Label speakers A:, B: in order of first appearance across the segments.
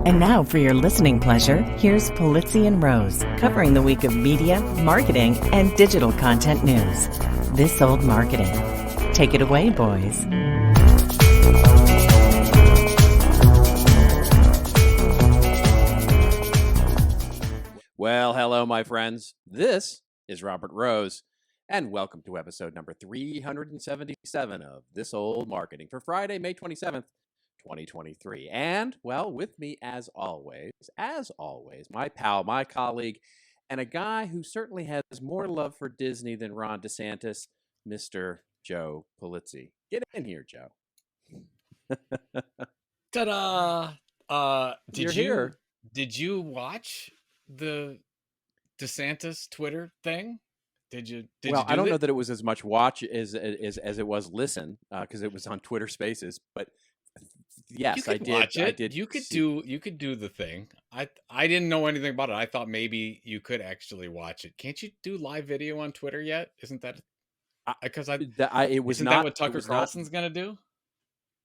A: And now for your listening pleasure, here's Pulizzi and Rose, covering the week of media, marketing, and digital content news. This Old Marketing. Take it away, boys.
B: Well, hello, my friends. This is Robert Rose, and welcome to episode number 377 of This Old Marketing for Friday, May 27th, 2023. And, well, with me as always, my pal, my colleague, and a guy who certainly has more love for Disney than Ron DeSantis, Mr. Joe Pulizzi. Get in here, Joe.
C: Ta-da!
B: Here.
C: Did you watch the DeSantis Twitter thing?
B: I don't know that it was as much watch as it was listen, because it was on Twitter Spaces. But yes, I did.
C: Watch it.
B: I did.
C: You could do the thing. I didn't know anything about it. I thought maybe you could actually watch it. Can't you do live video on Twitter yet? Isn't that because it was
B: not
C: that what Tucker Carlson's gonna do?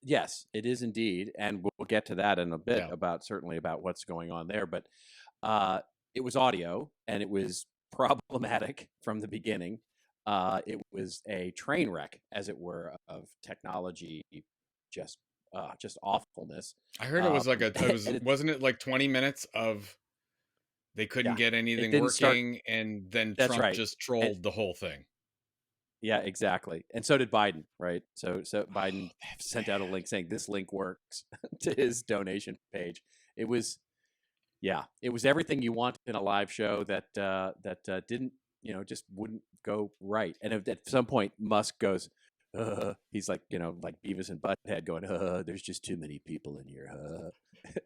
B: Yes, it is indeed, and we'll get to that in a bit
C: Yeah.
B: about what's going on there. But it was audio, and it was problematic from the beginning. It was a train wreck, as it were, of technology, just awfulness.
C: I heard it was wasn't it like 20 minutes of they couldn't get anything working, and then Trump just trolled the whole thing.
B: Yeah, exactly. And so did Biden, right? So Biden sent out a link saying this link works to his donation page. It was everything you want in a live show that didn't, just wouldn't go right. And at some point, Musk goes, he's like, like Beavis and Butthead going, there's just too many people in here.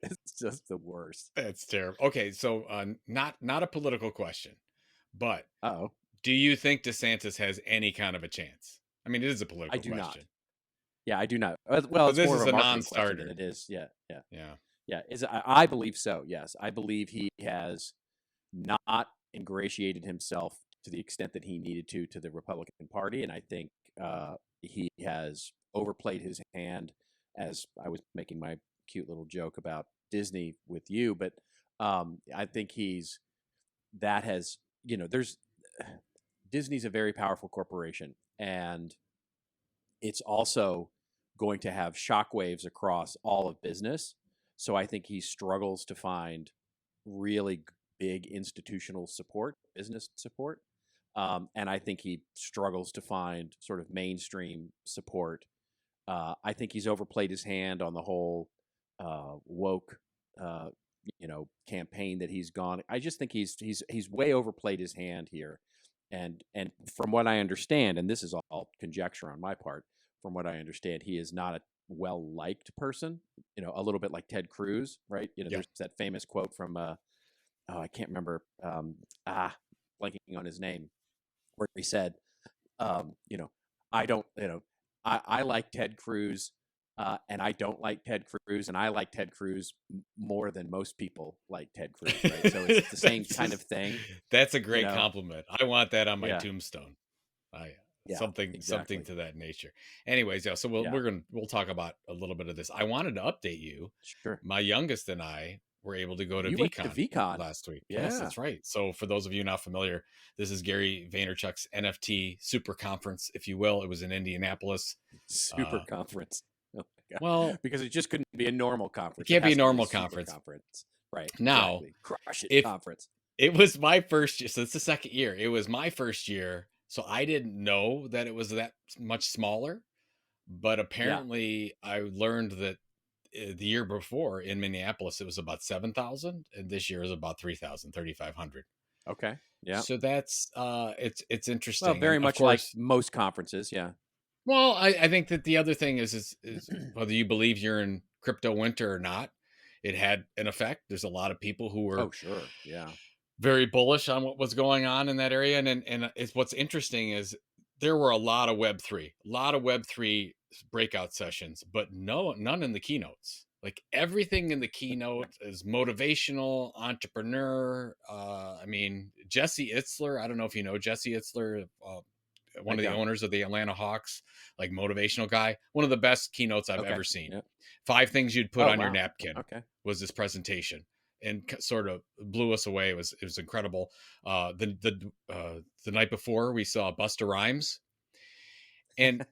B: It's just the worst.
C: That's terrible. Okay, so not a political question, but
B: Uh-oh.
C: Do you think DeSantis has any kind of a chance? I mean, it is a political question.
B: Not. Yeah, I do not. Well, it's
C: this
B: more
C: is
B: of
C: a
B: non-starter.
C: non-starter.
B: It is. Yeah. I believe so. Yes, I believe he has not ingratiated himself to the extent that he needed to the Republican Party, and I think he has overplayed his hand. As I was making my cute little joke about Disney with you, but I think Disney's a very powerful corporation, and it's also going to have shockwaves across all of business. So I think he struggles to find really big institutional support, business support. And I think he struggles to find sort of mainstream support. I think he's overplayed his hand on the whole woke, campaign that he's gone. I just think he's way overplayed his hand here. And from what I understand, and this is all conjecture on my part, from what I understand, he is not a well-liked person, a little bit like Ted Cruz, right? There's that famous quote from, I can't remember, blanking on his name, where he said, I like Ted Cruz, and I don't like Ted Cruz, and I like Ted Cruz more than most people like Ted Cruz, right? So it's the same kind of thing.
C: That's a great compliment. I want that on my tombstone. Something to that nature. Anyways, so we'll talk about a little bit of this. I wanted to update you.
B: Sure.
C: My youngest and I were able to go to VCon last week.
B: Yeah.
C: Yes, that's right. So for those of you not familiar, this is Gary Vaynerchuk's NFT super conference, if you will. It was in Indianapolis.
B: Super conference. Oh my God.
C: Well,
B: because it just couldn't be a normal conference.
C: It can't be a normal conference.
B: Right.
C: Now,
B: exactly. Crush it conference.
C: It was my first year. So it's the second year. It was my first year. So I didn't know that it was that much smaller. But apparently I learned that the year before in Minneapolis, it was about 7,000. And this year is about 3,500.
B: Okay. Yeah.
C: So that's, it's interesting.
B: Well, very much like most conferences. Yeah.
C: Well, I think that the other thing is whether you believe you're in crypto winter or not, it had an effect. There's a lot of people who were very bullish on what was going on in that area. And it's what's interesting is there were a lot of Web3 breakout sessions, but none in the keynotes. Like everything in the keynote is motivational, entrepreneur. Jesse Itzler, I don't know if you know Jesse Itzler, one of the owners of the Atlanta Hawks, motivational guy. One of the best keynotes I've ever seen. Yep. 5 things you'd put on your napkin.
B: Okay.
C: was this presentation, and sort of blew us away. It was incredible. The night before, we saw Busta Rhymes, and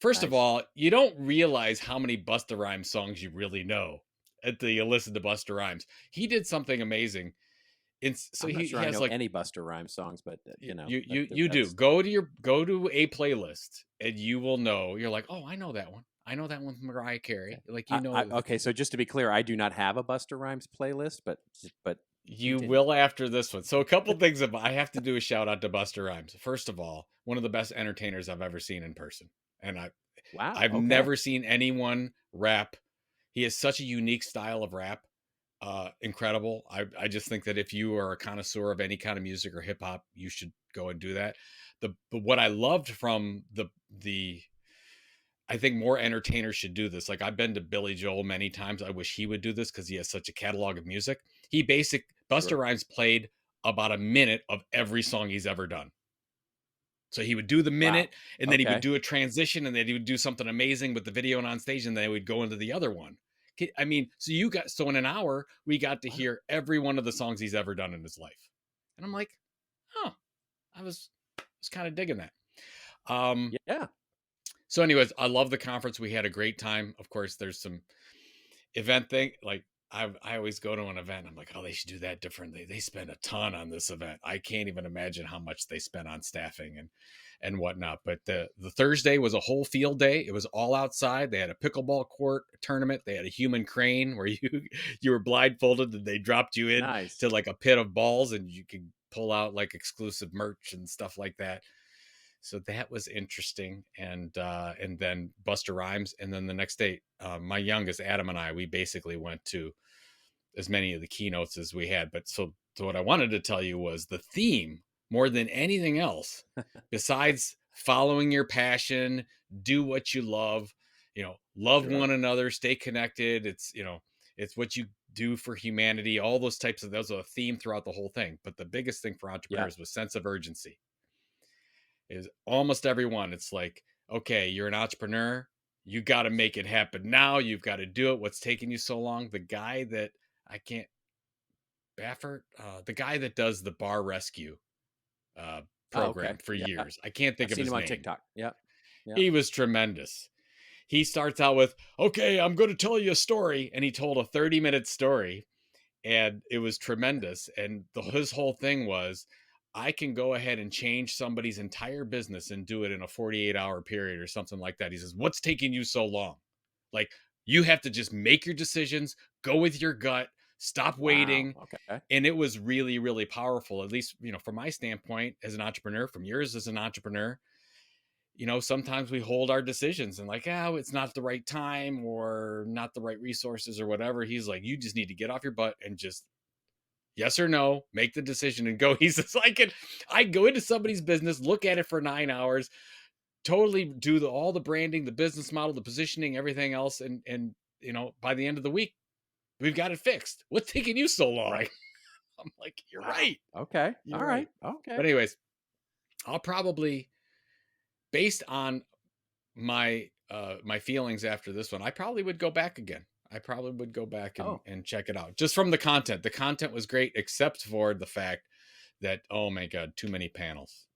C: first
B: Nice.
C: of all, you don't realize how many Busta Rhymes songs you really know until you listen to Busta Rhymes. He did something amazing. So
B: I'm not
C: he
B: sure I
C: has
B: know
C: like
B: any Busta Rhymes songs, but you know,
C: you do go to a playlist and you will know. You're like, oh, I know that one. I know that one from Mariah Carey.
B: Okay.
C: Like, you know,
B: Okay, so just to be clear, I do not have a Busta Rhymes playlist, but
C: you
B: continue.
C: will after this one. So a couple things I have to do a shout out to Busta Rhymes. First of all, one of the best entertainers I've ever seen in person, and
B: Wow.
C: I've
B: Okay.
C: never seen anyone rap. He has such a unique style of rap. Incredible. I just think that if you are a connoisseur of any kind of music or hip hop, you should go and do that. But what I loved from the I think more entertainers should do this. Like, I've been to Billy Joel many times. I wish he would do this because he has such a catalog of music. Busta
B: Sure.
C: Rhymes played about a minute of every song he's ever done. So he would do the minute,
B: Wow.
C: and then he would
B: Okay.
C: do a transition, and then he would do something amazing with the video and on stage, and then he would go into the other one. I mean, so in an hour, we got to
B: Wow.
C: hear every one of the songs he's ever done in his life. And I'm like, huh, I was kind of digging that.
B: Yeah.
C: So anyways, I love the conference. We had a great time. Of course, there's some event thing. Like, I always go to an event. I'm like, oh, they should do that differently. They spend a ton on this event. I can't even imagine how much they spent on staffing and whatnot. But the Thursday was a whole field day. It was all outside. They had a pickleball court tournament. They had a human crane where you were blindfolded and they dropped you in
B: Nice.
C: to like a pit of balls, and you could pull out like exclusive merch and stuff like that. So that was interesting. And then Busta Rhymes. And then the next day, my youngest, Adam, and we basically went to as many of the keynotes as we had. But so what I wanted to tell you was the theme, more than anything else, besides following your passion, do what you love, love
B: Sure.
C: one another, stay connected. It's what you do for humanity. All those those are a theme throughout the whole thing. But the biggest thing for entrepreneurs was sense of urgency. Is almost everyone. It's like, okay, you're an entrepreneur. You got to make it happen now. You've got to do it. What's taking you so long? The guy that Baffert, the guy that does the bar rescue program for years. I can't think
B: I've
C: of
B: seen
C: his
B: him on
C: name.
B: TikTok. Yeah.
C: He was tremendous. He starts out with, okay, I'm going to tell you a story. And he told a 30-minute story, and it was tremendous. And his whole thing was, I can go ahead and change somebody's entire business and do it in a 48-hour period or something like that. He says, what's taking you so long? Like, you have to just make your decisions, go with your gut, stop waiting.
B: Okay.
C: And it was really, really powerful, at least, from my standpoint as an entrepreneur, from yours as an entrepreneur. Sometimes we hold our decisions and like, oh, it's not the right time or not the right resources or whatever. He's like, you just need to get off your butt and just yes or no, make the decision and go. He says, I go into somebody's business, look at it for 9 hours, totally do all the branding, the business model, the positioning, everything else. And by the end of the week, we've got it fixed. What's taking you so long?
B: Right.
C: I'm like, you're right.
B: Okay.
C: You're
B: All right. Okay.
C: But anyways, I'll probably, based on my feelings after this one, I probably would go back again. I probably would go back and check it out. Just from the content. The content was great, except for the fact that, oh my God, too many panels.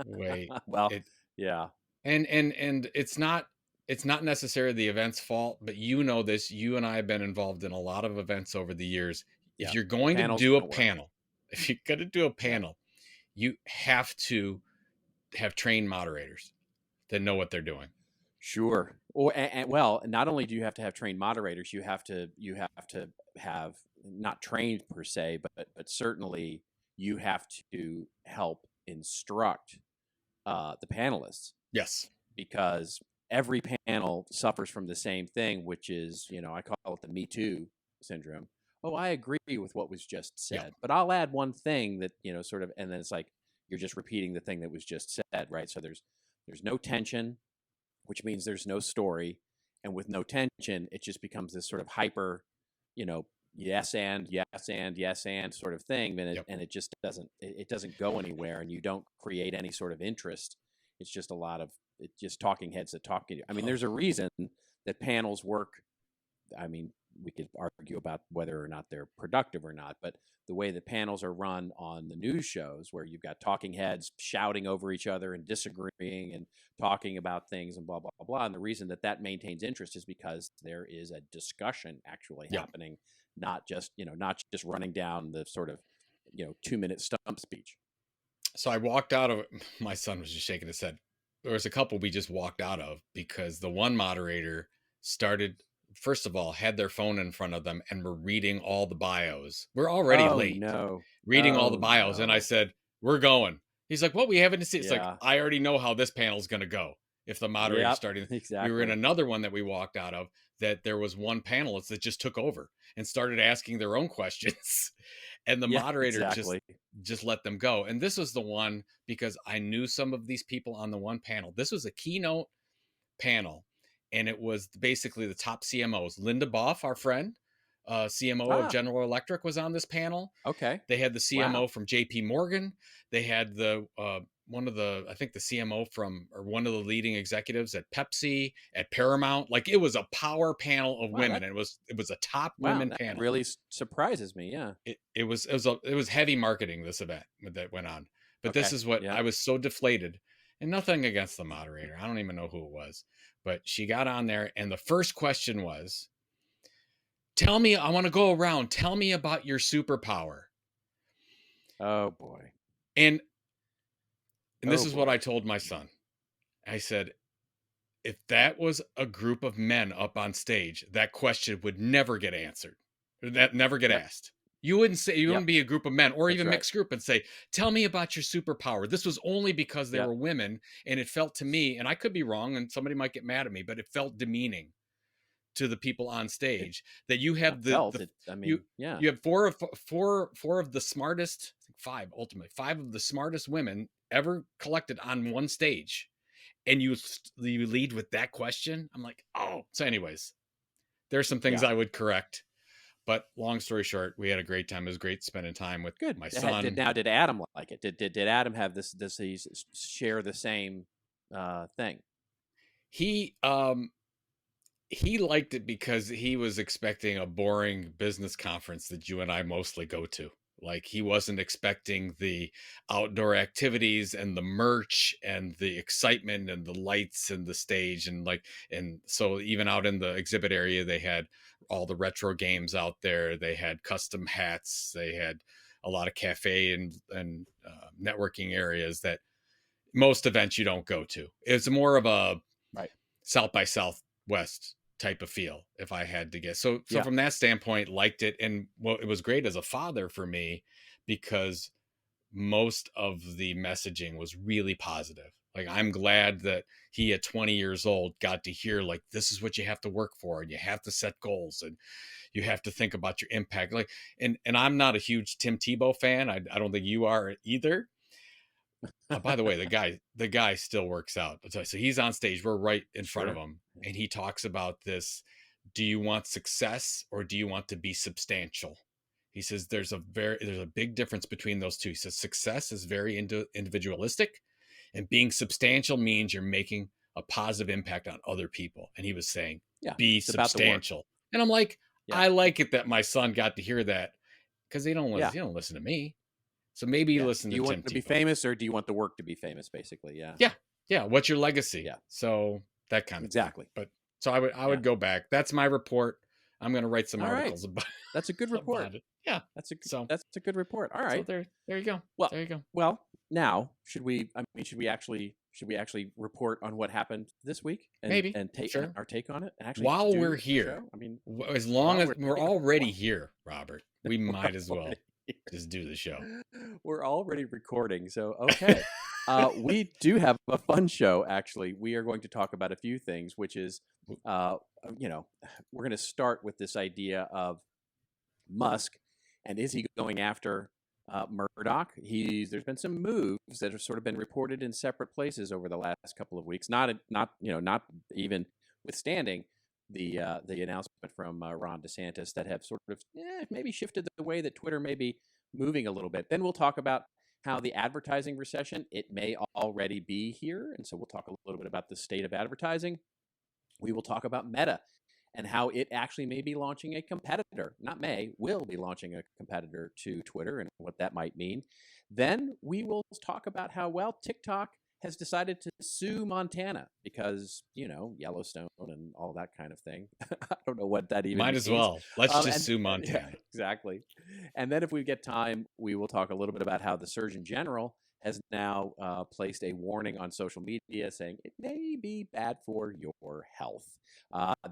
C: Wait.
B: Well, yeah.
C: And it's not necessarily the event's fault, but this, you and I have been involved in a lot of events over the years. If you're going to do a panel, you have to have trained moderators that know what they're doing.
B: Sure. Or well, not only do you have to have trained moderators, you have to have not trained per se, but certainly you have to help instruct the panelists.
C: Yes.
B: Because every panel suffers from the same thing, which is, I call it the Me Too syndrome. Oh, I agree with what was just said, but I'll add one thing that, sort of, and then it's like you're just repeating the thing that was just said, right? So there's no tension, which means there's no story. And with no tension, it just becomes this sort of hyper, yes and sort of thing. And it just doesn't go anywhere, and you don't create any sort of interest. It's just just talking heads that talk. I mean, there's a reason that panels work. I mean, we could argue about whether or not they're productive or not, but the way the panels are run on the news shows, where you've got talking heads shouting over each other and disagreeing and talking about things and blah blah blah blah, and the reason that that maintains interest is because there is a discussion actually happening, not just running down the sort of 2-minute stump speech.
C: So I walked out of it. My son was just shaking his head. There was a couple we just walked out of because the one moderator started, first of all, had their phone in front of them and were reading all the bios. We're already late. Reading all the bios. And I said, we're going. He's like, what? We haven't seen. It's like, I already know how this panel's going to go. If the moderator started,
B: exactly.
C: We were in another one that we walked out of that there was one panelist that just took over and started asking their own questions. And the moderator just let them go. And this was the one because I knew some of these people on the one panel. This was a keynote panel, and it was basically the top CMOs. Linda Boff, our friend, CMO of General Electric, was on this panel.
B: Okay.
C: They had the CMO from JP Morgan. They had the I think the CMO from, or one of the leading executives at Pepsi, at Paramount. Like, it was a power panel of women. And it was a top women panel.
B: Really surprises me. Yeah.
C: It was heavy marketing, this event that went on. But this is what I was so deflated, and nothing against the moderator. I don't even know who it was, but she got on there, and the first question was, tell me, I want to go around. Tell me about your superpower.
B: Oh boy.
C: And this is what I told my son. I said, if that was a group of men up on stage, that question would never get answered. That never get asked. You wouldn't say, you wouldn't be a group of men or even mixed group and say, tell me about your superpower. This was only because they were women. And it felt to me, and I could be wrong and somebody might get mad at me, but it felt demeaning to the people on stage that you have you have four of the smartest, five of the smartest women ever collected on one stage, and you lead with that question. I'm like, oh. So anyways, there's some things I would correct, but long story short, we had a great time. It was great spending time with my son.
B: Did Adam like it? Did Adam have this share the same thing?
C: He liked it because he was expecting a boring business conference that you and I mostly go to. Like, he wasn't expecting the outdoor activities and the merch and the excitement and the lights and the stage. And so even out in the exhibit area, they had all the retro games out there. They had custom hats. They had a lot of cafe and networking areas that most events you don't go to. It's more of a South by Southwest type of feel, if I had to guess. So from that standpoint, liked it. And it was great as a father for me because most of the messaging was really positive. Like, I'm glad that he at 20 years old got to hear, like, this is what you have to work for, and you have to set goals, and you have to think about your impact. Like, and I'm not a huge Tim Tebow fan. I don't think you are either. By the way, the guy still works out. So he's on stage. We're right in front of him. And he talks about this. Do you want success or do you want to be substantial? He says there's a big difference between those two. He says success is very individualistic, and being substantial means you're making a positive impact on other people. And he was saying, be substantial. And I'm like, I like it that my son got to hear that, because they don't listen to me. So maybe you listen to Tim.
B: Do you want to be famous, or do you want the work to be famous, basically?
C: Yeah. What's your legacy? So that kind of thing. But so I would go back. That's my report. I'm going to write some articles about.
B: That's a good report.
C: Yeah,
B: that's a good report. All right.
C: So there you go.
B: Well,
C: there you go.
B: Well, now should we actually report on what happened this week?
C: Maybe
B: and take our take on it. Actually,
C: while we're here,
B: I mean,
C: as long as we're already here, Robert, we might as well just do the show.
B: We're already recording, so okay. We do have a fun show, actually. We are going to talk about a few things, which is, we're going to start with this idea of Musk, and is he going after Murdoch? There's been some moves that have sort of been reported in separate places over the last couple of weeks. Not even withstanding the announcement from Ron DeSantis, that have sort of maybe shifted the way that Twitter may be moving a little bit. Then we'll talk about how the advertising recession, it may already be here, and so we'll talk a little bit about the state of advertising. We will talk about Meta and how it actually may be launching a competitor, not may, will be launching a competitor to Twitter and what that might mean. Then we will talk about how, well, TikTok has decided to sue Montana because, Yellowstone and all that kind of thing. I don't know what that even
C: Might
B: means.
C: as well. Let's just sue Montana.
B: Yeah, exactly. And then if we get time, we will talk a little bit about how the Surgeon General has now placed a warning on social media saying it may be bad for your health.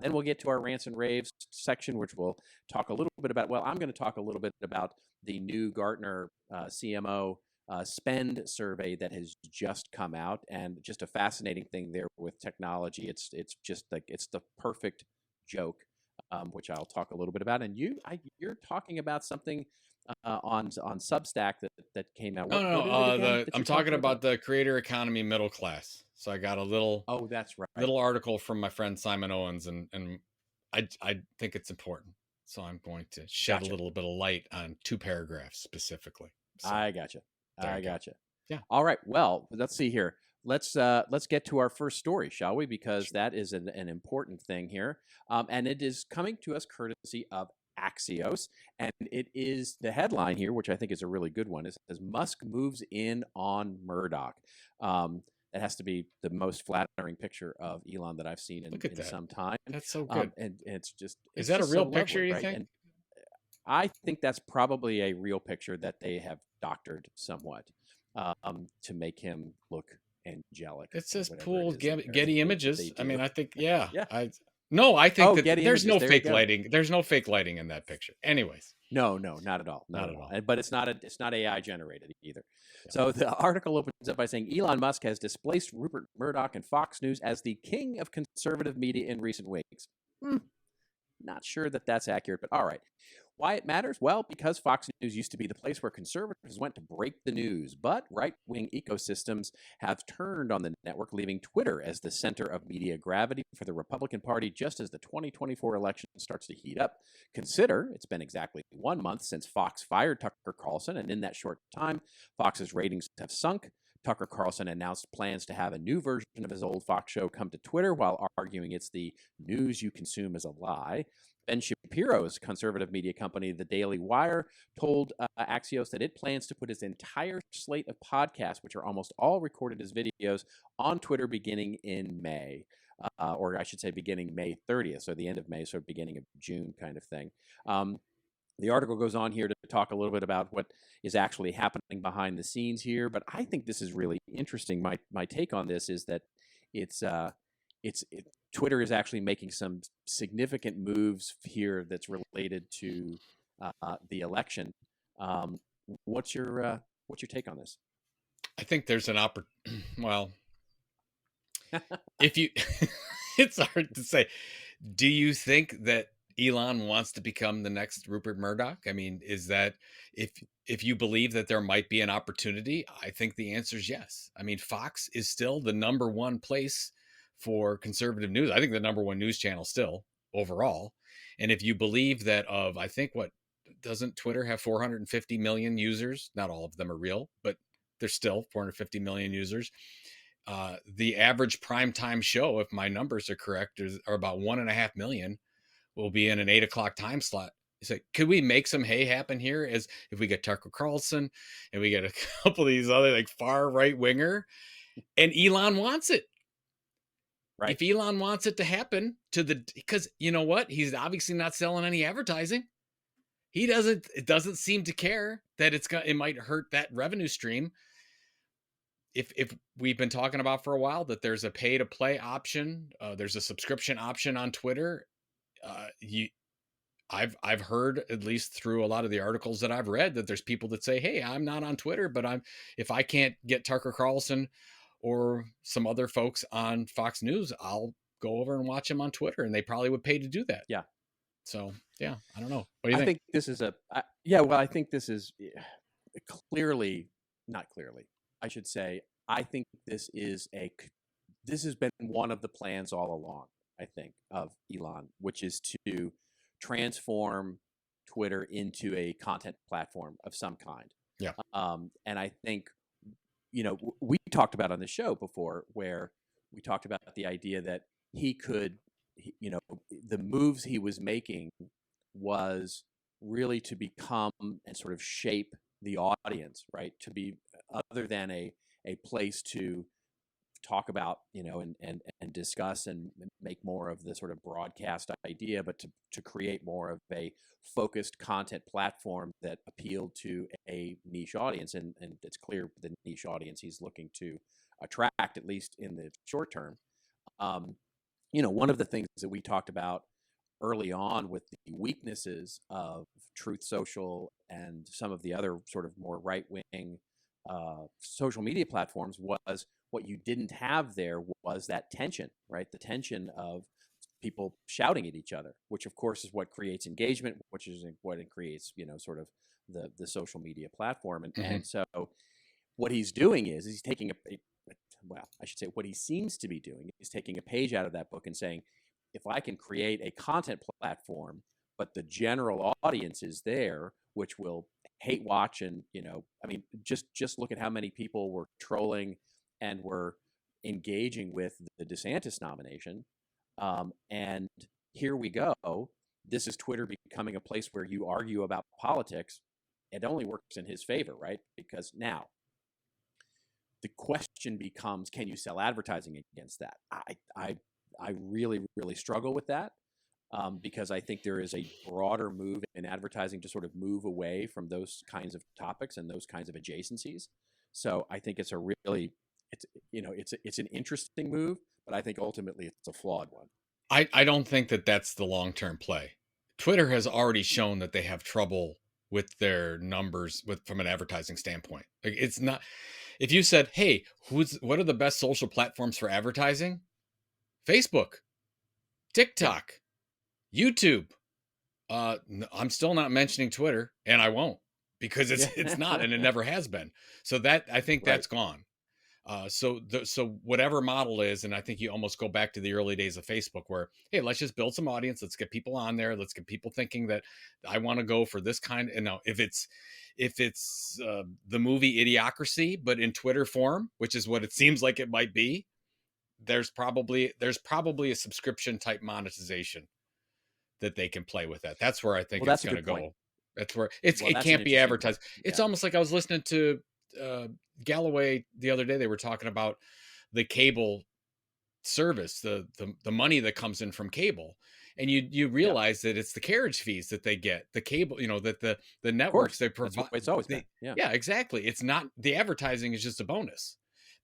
B: Then we'll get to our rants and raves section, which will talk a little bit about, I'm going to talk a little bit about the new Gartner CMO spend survey that has just come out, and just a fascinating thing there with technology. It's just like, it's the perfect joke, which I'll talk a little bit about. And you're talking about something on Substack that came out.
C: I'm talking about the creator economy middle class. So I got a little
B: that's right,
C: little article from my friend Simon Owens, and I think it's important. So I'm going to shed a little bit of light on 2 paragraphs specifically. So,
B: I gotcha.
C: Yeah.
B: All right. Well, let's see here. Let's get to our first story, shall we? Because that is an important thing here, and it is coming to us courtesy of Axios, and it is the headline here, which I think is a really good one. It says Musk moves in on Murdoch. That has to be the most flattering picture of Elon that I've seen in some time.
C: That's so good.
B: And it's just,
C: is that a real picture?
B: Lovely,
C: you
B: right?
C: think?
B: And I think that's probably a real picture that they have doctored somewhat to make him look angelic.
C: It says pool Getty Images. I mean, I think, yeah. I think that there's no fake lighting. There's no fake lighting in that picture. Anyways.
B: No, not at all. Not at all. But it's not AI generated either. Yeah. So the article opens up by saying Elon Musk has displaced Rupert Murdoch and Fox News as the king of conservative media in recent weeks. Not sure that that's accurate, but all right. Why it matters? Well, because Fox News used to be the place where conservatives went to break the news, but right-wing ecosystems have turned on the network, leaving Twitter as the center of media gravity for the Republican Party just as the 2024 election starts to heat up. Consider it's been exactly 1 month since Fox fired Tucker Carlson, and in that short time, Fox's ratings have sunk. Tucker Carlson announced plans to have a new version of his old Fox show come to Twitter while arguing it's the news you consume is a lie. Ben Shapiro's conservative media company, The Daily Wire, told Axios that it plans to put its entire slate of podcasts, which are almost all recorded as videos, on Twitter beginning in May. Or I should say beginning May 30th, so the end of May, so beginning of June kind of thing. The article goes on here to talk a little bit about what is actually happening behind the scenes here, but I think this is really interesting. My take on this is that Twitter is actually making some significant moves here that's related to the election. What's your take on this?
C: I think there's an well, if you, it's hard to say. Do you think that Elon wants to become the next Rupert Murdoch? I mean, is that if you believe that there might be an opportunity? I think the answer is yes. I mean, Fox is still the number one place for conservative news. I think the number one news channel still overall. And if you believe that I think doesn't Twitter have 450 million users? Not all of them are real, but there's still 450 million users. The average primetime show, if my numbers are correct, are about 1.5 million. Will be in an 8 o'clock time slot. It's like, could we make some hay happen here? As if we get Tucker Carlson and we get a couple of these other like far right winger, and Elon wants it. Right. If Elon wants it to happen because you know what? He's obviously not selling any advertising. It doesn't seem to care that it might hurt that revenue stream. If we've been talking about for a while that there's a pay to play option, there's a subscription option on Twitter. I've heard, at least through a lot of the articles that I've read, that there's people that say, hey, I'm not on Twitter, but if I can't get Tucker Carlson or some other folks on Fox News, I'll go over and watch them on Twitter, and they probably would pay to do that.
B: Yeah.
C: So, yeah, I don't know. What do you think?
B: I think this is I think this is not clearly, I should say, I think this has been one of the plans all along, I think, of Elon, which is to transform Twitter into a content platform of some kind.
C: Yeah.
B: And I think, we talked about on the show before, where we talked about the idea that he could, the moves he was making was really to become and sort of shape the audience, right? To be other than a place to talk about, and discuss and make more of the sort of broadcast idea, but to create more of a focused content platform that appealed to a niche audience. And it's clear the niche audience he's looking to attract, at least in the short term. One of the things that we talked about early on with the weaknesses of Truth Social and some of the other sort of more right-wing social media platforms was what you didn't have there was that tension, right? The tension of people shouting at each other, which of course is what creates engagement, which is what it creates, sort of the social media platform. And so what he's doing is he's taking well, I should say what he seems to be doing is taking a page out of that book and saying, if I can create a content platform, but the general audience is there, which will hate watch and, just look at how many people were trolling and were engaging with the DeSantis nomination. And here we go. This is Twitter becoming a place where you argue about politics. It only works in his favor, right? Because now the question becomes, can you sell advertising against that? I really, really struggle with that because I think there is a broader move in advertising to sort of move away from those kinds of topics and those kinds of adjacencies. So I think it's it's an interesting move, but I think ultimately it's a flawed one.
C: I don't think that that's the long-term play. Twitter has already shown that they have trouble with their numbers from an advertising standpoint. Like, it's not, if you said, hey, what are the best social platforms for advertising? Facebook, TikTok, YouTube. I'm still not mentioning Twitter, and I won't, because it's not, and it never has been. So that, I think that's gone. So whatever model is, and I think you almost go back to the early days of Facebook where, hey, let's just build some audience. Let's get people on there. Let's get people thinking that I want to go for this kind. And now if it's the movie Idiocracy, but in Twitter form, which is what it seems like it might be, there's probably a subscription type monetization that they can play with that. That's where I think it's going to go. That's where it can't be advertised. It's almost like I was listening to Galloway the other day. They were talking about the cable service, the money that comes in from cable, and you realize that it's the carriage fees that they get, the cable, that the networks they provide.
B: It's always been.
C: Yeah, exactly. It's not, the advertising is just a bonus.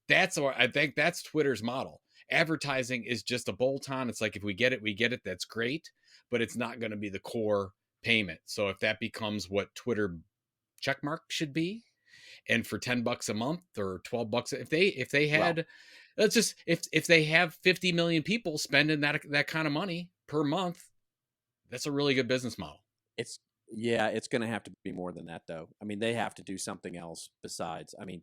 C: That's what I think. That's Twitter's model. Advertising is just a bolt-on. It's like, if we get it, we get it. That's great, but it's not going to be the core payment. So if that becomes what Twitter checkmark should be, and for $10 a month or $12, if they had, let's just, if they have 50 million people spending that kind of money per month, that's a really good business model.
B: It's going to have to be more than that, though. I mean, they have to do something else besides. I mean,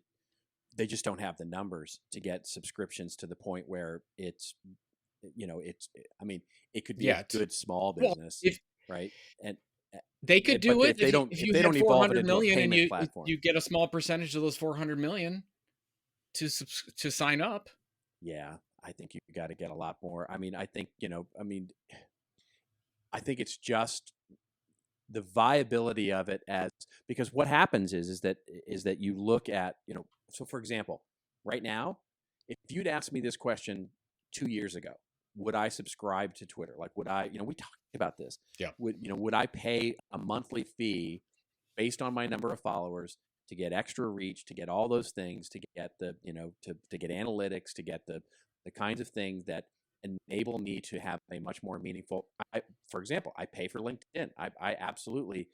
B: they just don't have the numbers to get subscriptions to the point where it's, I mean, it could be a good small business, right? And
C: they could do it
B: if they don't evolve it into a payment platform.
C: You get a small percentage of those 400 million to sign up.
B: Yeah, I think you got to get a lot more. I mean, I think I think it's just the viability of it, because what happens is that you look at, so for example, right now, if you'd asked me this question 2 years ago, would I subscribe to Twitter? Like, would I, we talked about this.
C: Yeah.
B: Would I pay a monthly fee based on my number of followers to get extra reach, to get all those things, to get the, to get analytics, to get the kinds of things that enable me to have a much more meaningful, for example, I pay for LinkedIn. I absolutely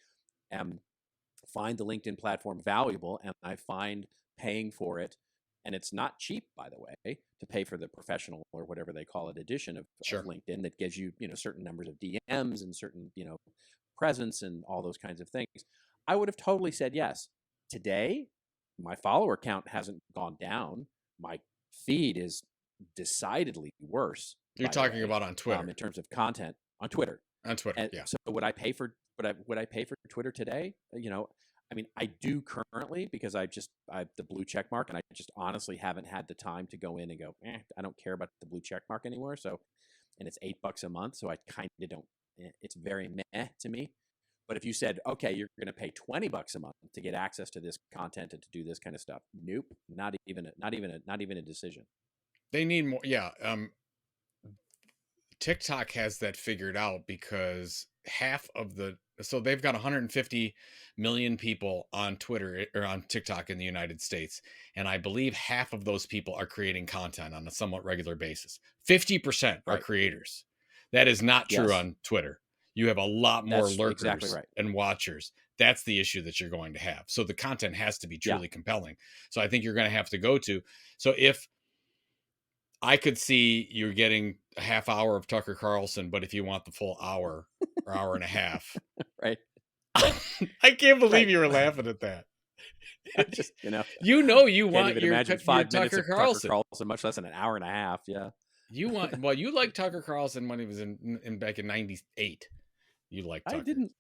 B: find the LinkedIn platform valuable, and I find paying for it, and it's not cheap, by the way, to pay for the professional or whatever they call it edition of LinkedIn that gives you, certain numbers of DMs and certain, presence and all those kinds of things. I would have totally said yes. Today, my follower count hasn't gone down. My feed is decidedly worse.
C: You're talking about on Twitter,
B: in terms of content on Twitter.
C: On Twitter,
B: and so would I pay for Twitter today? I mean, I do currently, because I have the blue check mark, and I just honestly haven't had the time to go in and go, I don't care about the blue check mark anymore. So and it's $8 a month. So I kind of don't, it's very meh to me. But if you said, okay, you're going to pay $20 a month to get access to this content and to do this kind of stuff, nope, not even a decision.
C: They need more. Yeah. TikTok has that figured out because so they've got 150 million people on Twitter or on TikTok in the United States. And I believe half of those people are creating content on a somewhat regular basis. 50% are creators. That is not true on Twitter. You have a lot more lurkers and watchers. That's the issue that you're going to have. So the content has to be truly compelling. So I think you're going to have to go to. So if I could see you're getting a half hour of Tucker Carlson, but if you want the full hour or hour and a half,
B: right?
C: I can't believe you were laughing at that.
B: Just
C: you want your
B: imagine 5 minutes
C: Tucker
B: of
C: Carlson.
B: Tucker Carlson, much less than an hour and a half. Yeah,
C: you like Tucker Carlson when he was in back in '98. You like Tucker.
B: I didn't.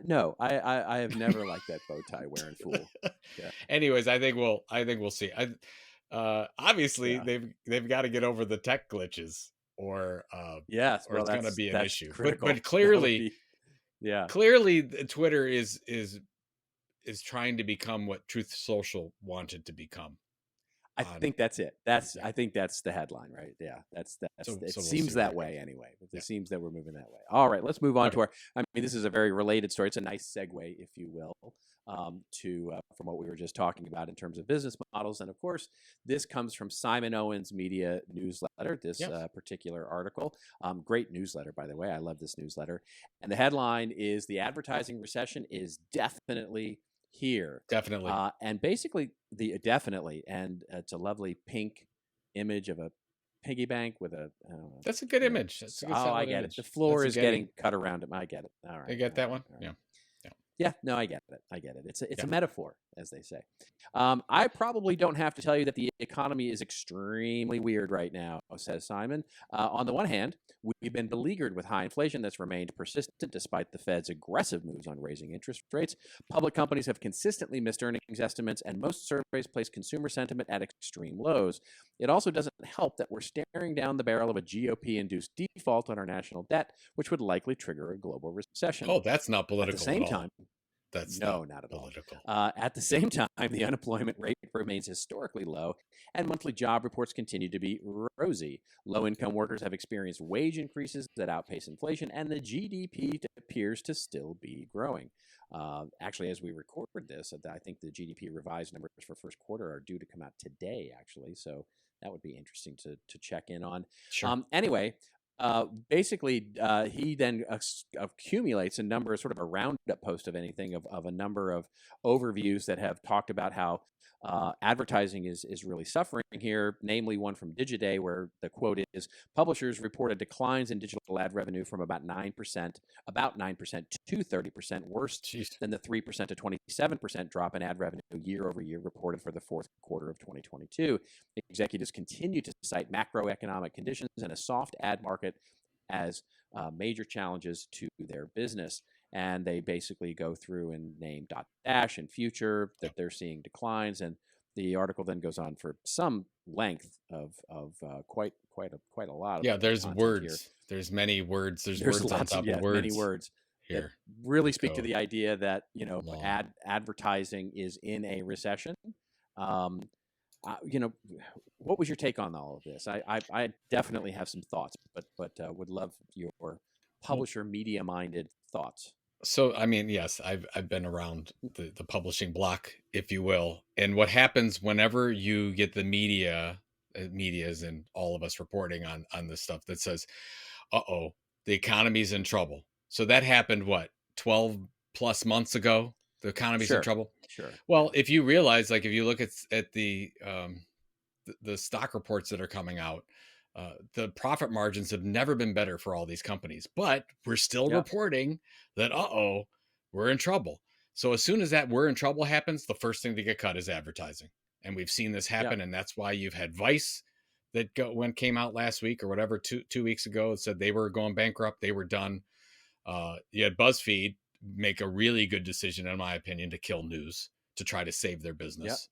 B: No, I have never liked that bow tie wearing fool. Yeah.
C: Anyways, I think we'll see. Obviously they've got to get over the tech glitches or it's going to be an issue. But clearly, clearly Twitter is trying to become what Truth Social wanted to become.
B: I think that's it. I think that's the headline, right? Yeah, it seems that way anyway. It seems that we're moving that way. All right, let's move on to this is a very related story. It's a nice segue, if you will, from what we were just talking about in terms of business models. And of course, this comes from Simon Owen's media newsletter, this particular article. Great newsletter, by the way. I love this newsletter. And the headline is "The Advertising Recession is Definitely Here."
C: Definitely.
B: And basically and it's a lovely pink image of a piggy bank with a
C: that's a good image. That's a good
B: I get
C: image.
B: it. The floor is getting cut around it. I get it. All right.
C: You get that one?
B: Right. Yeah, no, I get it. It's a metaphor, as they say. I probably don't have to tell you that the economy is extremely weird right now, says Simon. On the one hand, we've been beleaguered with high inflation that's remained persistent despite the Fed's aggressive moves on raising interest rates. Public companies have consistently missed earnings estimates, and most surveys place consumer sentiment at extreme lows. It also doesn't help that we're staring down the barrel of a GOP-induced default on our national debt, which would likely trigger a global recession.
C: Oh, that's not political.
B: At the same time,
C: that's
B: not at political. All. At the same time, the unemployment rate remains historically low, and monthly job reports continue to be rosy. Low-income workers have experienced wage increases that outpace inflation, and the GDP appears to still be growing. Actually, as we record this, I think the GDP revised numbers for first quarter are due to come out today, actually, so that would be interesting to check in on.
C: Sure.
B: Anyway, basically, he then accumulates a number, sort of a roundup post of anything of a number of overviews that have talked about how advertising is really suffering here, namely one from Digiday, where the quote is, "Publishers reported declines in digital ad revenue from about 9% to 30%, worse than the 3% to 27% drop in ad revenue year over year reported for the fourth quarter of 2022. Executives continue to cite macroeconomic conditions and a soft ad market as major challenges to their business." And they basically go through and name Dotdash and Future that they're seeing declines. And the article then goes on for some length of quite a lot.
C: Yeah, there's words. Here. There's many words. There's words on top of words.
B: Many words here that really speak to the idea that advertising is in a recession. What was your take on all of this? I definitely have some thoughts, but would love your publisher media minded thoughts.
C: So, yes, I've been around the publishing block, if you will. And what happens whenever you get the medias and all of us reporting on this stuff that says, the economy's in trouble. So that happened, 12 plus months ago? The economy's in trouble?
B: Sure.
C: Well, if you realize, if you look at the stock reports that are coming out, the profit margins have never been better for all these companies, but we're still reporting that, we're in trouble. So as soon as that we're in trouble happens, the first thing to get cut is advertising. And we've seen this happen. And that's why you've had Vice that came out last week or whatever, two weeks ago, and said they were going bankrupt. They were done. You had BuzzFeed make a really good decision, in my opinion, to kill news to try to save their business.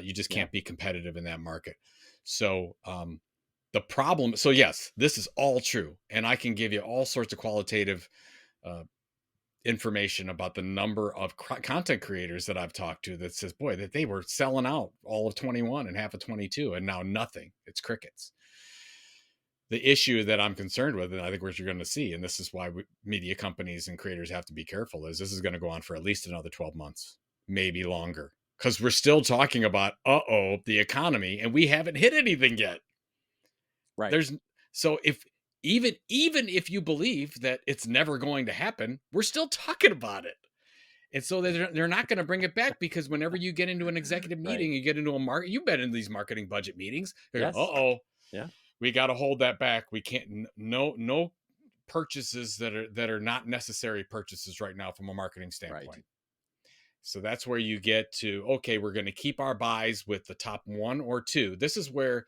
C: You just can't be competitive in that market. So, The problem, so yes, this is all true. And I can give you all sorts of qualitative information about the number of content creators that I've talked to that says, boy, that they were selling out all of 21 and half of 22, and now nothing. It's crickets. The issue that I'm concerned with, and I think what you're going to see, and this is why media companies and creators have to be careful, is this is going to go on for at least another 12 months, maybe longer, because we're still talking about, the economy, and we haven't hit anything yet.
B: Right.
C: So even if you believe that it's never going to happen, we're still talking about it. And so they're not going to bring it back, because whenever you get into an executive meeting, you get into a market, you've been in these marketing budget meetings.
B: Yes.
C: Yeah, we got to hold that back. We can't, no purchases that are not necessary purchases right now from a marketing standpoint. Right. So that's where you get to, okay, we're going to keep our buys with the top 1 or 2. This is where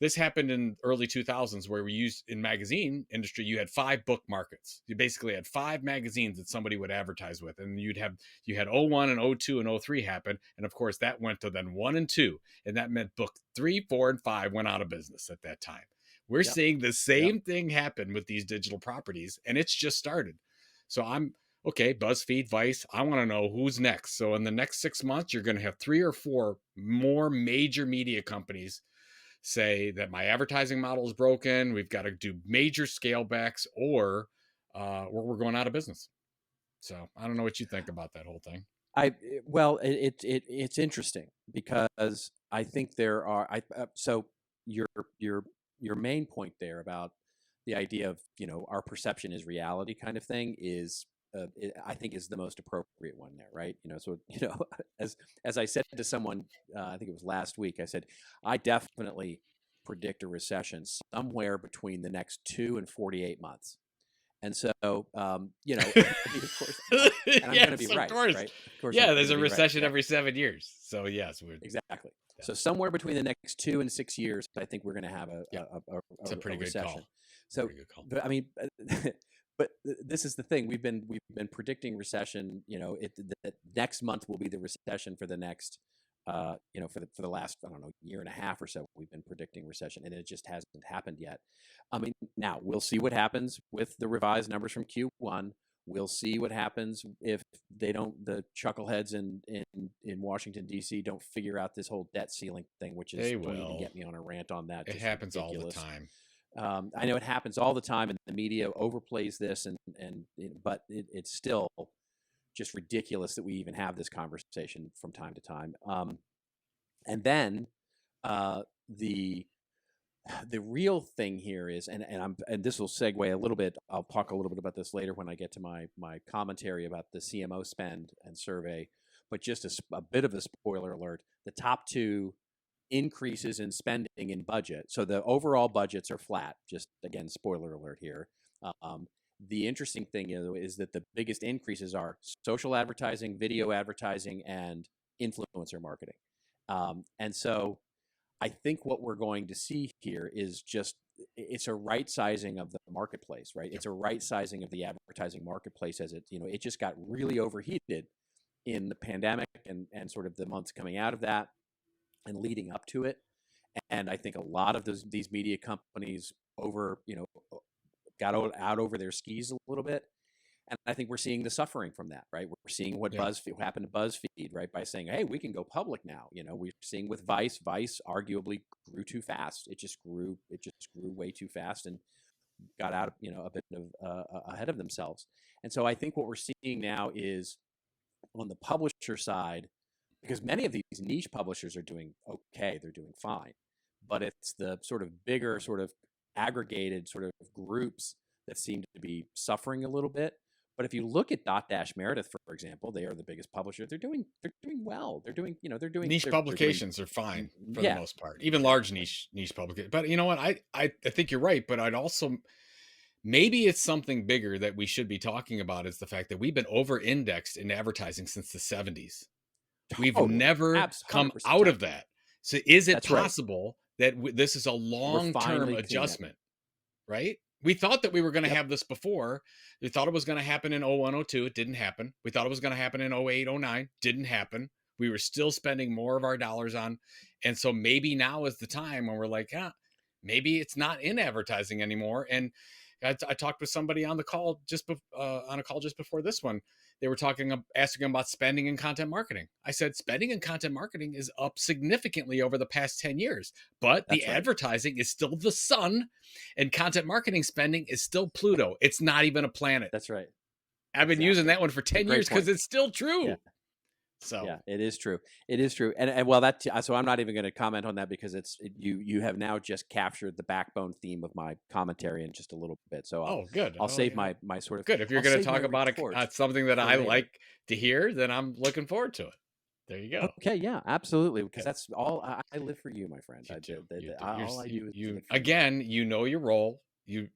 C: this happened in early 2000s, where we used in magazine industry, you had 5 book markets. You basically had 5 magazines that somebody would advertise with. And you had 01 and 02 and 03 happen. And of course that went to then 1 and 2. And that meant book 3, 4, and 5 went out of business at that time. We're seeing the same thing happen with these digital properties, and it's just started. So okay, BuzzFeed, Vice, I want to know who's next. So in the next 6 months, you're going to have 3 or 4 more major media companies say that my advertising model is broken. We've got to do major scale backs, or we're going out of business. So I don't know what you think about that whole thing.
B: It's interesting, because I think there are, so your main point there about the idea of, our perception is reality kind of thing is, I think is the most appropriate one there, right? So as I said to someone, I think it was last week, I said, I definitely predict a recession somewhere between the next 2 and 48 months. And so, of course, and I'm going to be right, right? Of course,
C: there's a recession every 7 years. So yes,
B: exactly. Yeah. So somewhere between the next 2 and 6 years, I think we're going to have a pretty good recession. Call. So, pretty good call. But I mean. But this is the thing. We've been predicting recession. That next month will be the recession for the next, for the last, I don't know, year and a half or so. We've been predicting recession, and it just hasn't happened yet. I mean, now we'll see what happens with the revised numbers from Q1. We'll see what happens if the chuckleheads in Washington D.C. don't figure out this whole debt ceiling thing, which is don't even get me on a rant on that.
C: It happens ridiculous. All the time.
B: I know it happens all the time, and the media overplays this, but it's still just ridiculous that we even have this conversation from time to time. And then the real thing here is, and this will segue a little bit. I'll talk a little bit about this later when I get to my commentary about the CMO spend and survey. But just a bit of a spoiler alert: the top 2 increases in spending in budget. So the overall budgets are flat. Just again, spoiler alert here. The interesting thing is that the biggest increases are social advertising, video advertising, and influencer marketing. And so I think what we're going to see here is it's a right sizing of the marketplace, right? It's a right sizing of the advertising marketplace as it just got really overheated in the pandemic and sort of the months coming out of that and leading up to it. And I think a lot of these media companies got out over their skis a little bit. And I think we're seeing the suffering from that, right? We're seeing what happened to BuzzFeed, right? By saying, hey, we can go public now. We're seeing with Vice arguably grew too fast. It just grew way too fast and got out, a bit of ahead of themselves. And so I think what we're seeing now is on the publisher side, because many of these niche publishers are doing okay, they're doing fine, but it's the sort of bigger, sort of aggregated sort of groups that seem to be suffering a little bit. But if you look at Dotdash Meredith, for example, they are the biggest publisher. They're doing well. They're doing
C: niche publications are fine for the most part, even large niche publications. But you know what? I think you're right. But I'd also, maybe it's something bigger that we should be talking about, is the fact that we've been over indexed in advertising since the 70s. We've never come out of that. So is it possible that this is a long-term adjustment, right? We thought that we were going to have this before. We thought it was going to happen in 01, 02. It didn't happen. We thought it was going to happen in 08, 09. Didn't happen. We were still spending more of our dollars on. And so maybe now is the time when we're like, maybe it's not in advertising anymore. And I talked with somebody on the call on a call just before this one. They were asking about spending in content marketing. I said, spending in content marketing is up significantly over the past 10 years, but the advertising is still the sun, and content marketing spending is still Pluto. It's not even a planet.
B: That's right.
C: I've been using that one for 10 years because it's still true.
B: Yeah.
C: So
B: yeah, it is true. It is true. And well, so I'm not even going to comment on that because you have now just captured the backbone theme of my commentary in just a little bit. So
C: good.
B: I'll save my sort of
C: good. If you're going to talk about something that I like to hear, then I'm looking forward to it. There you go.
B: Okay, yeah, absolutely. Because that's all I live for you, my friend.
C: All I do is again, you know your role. You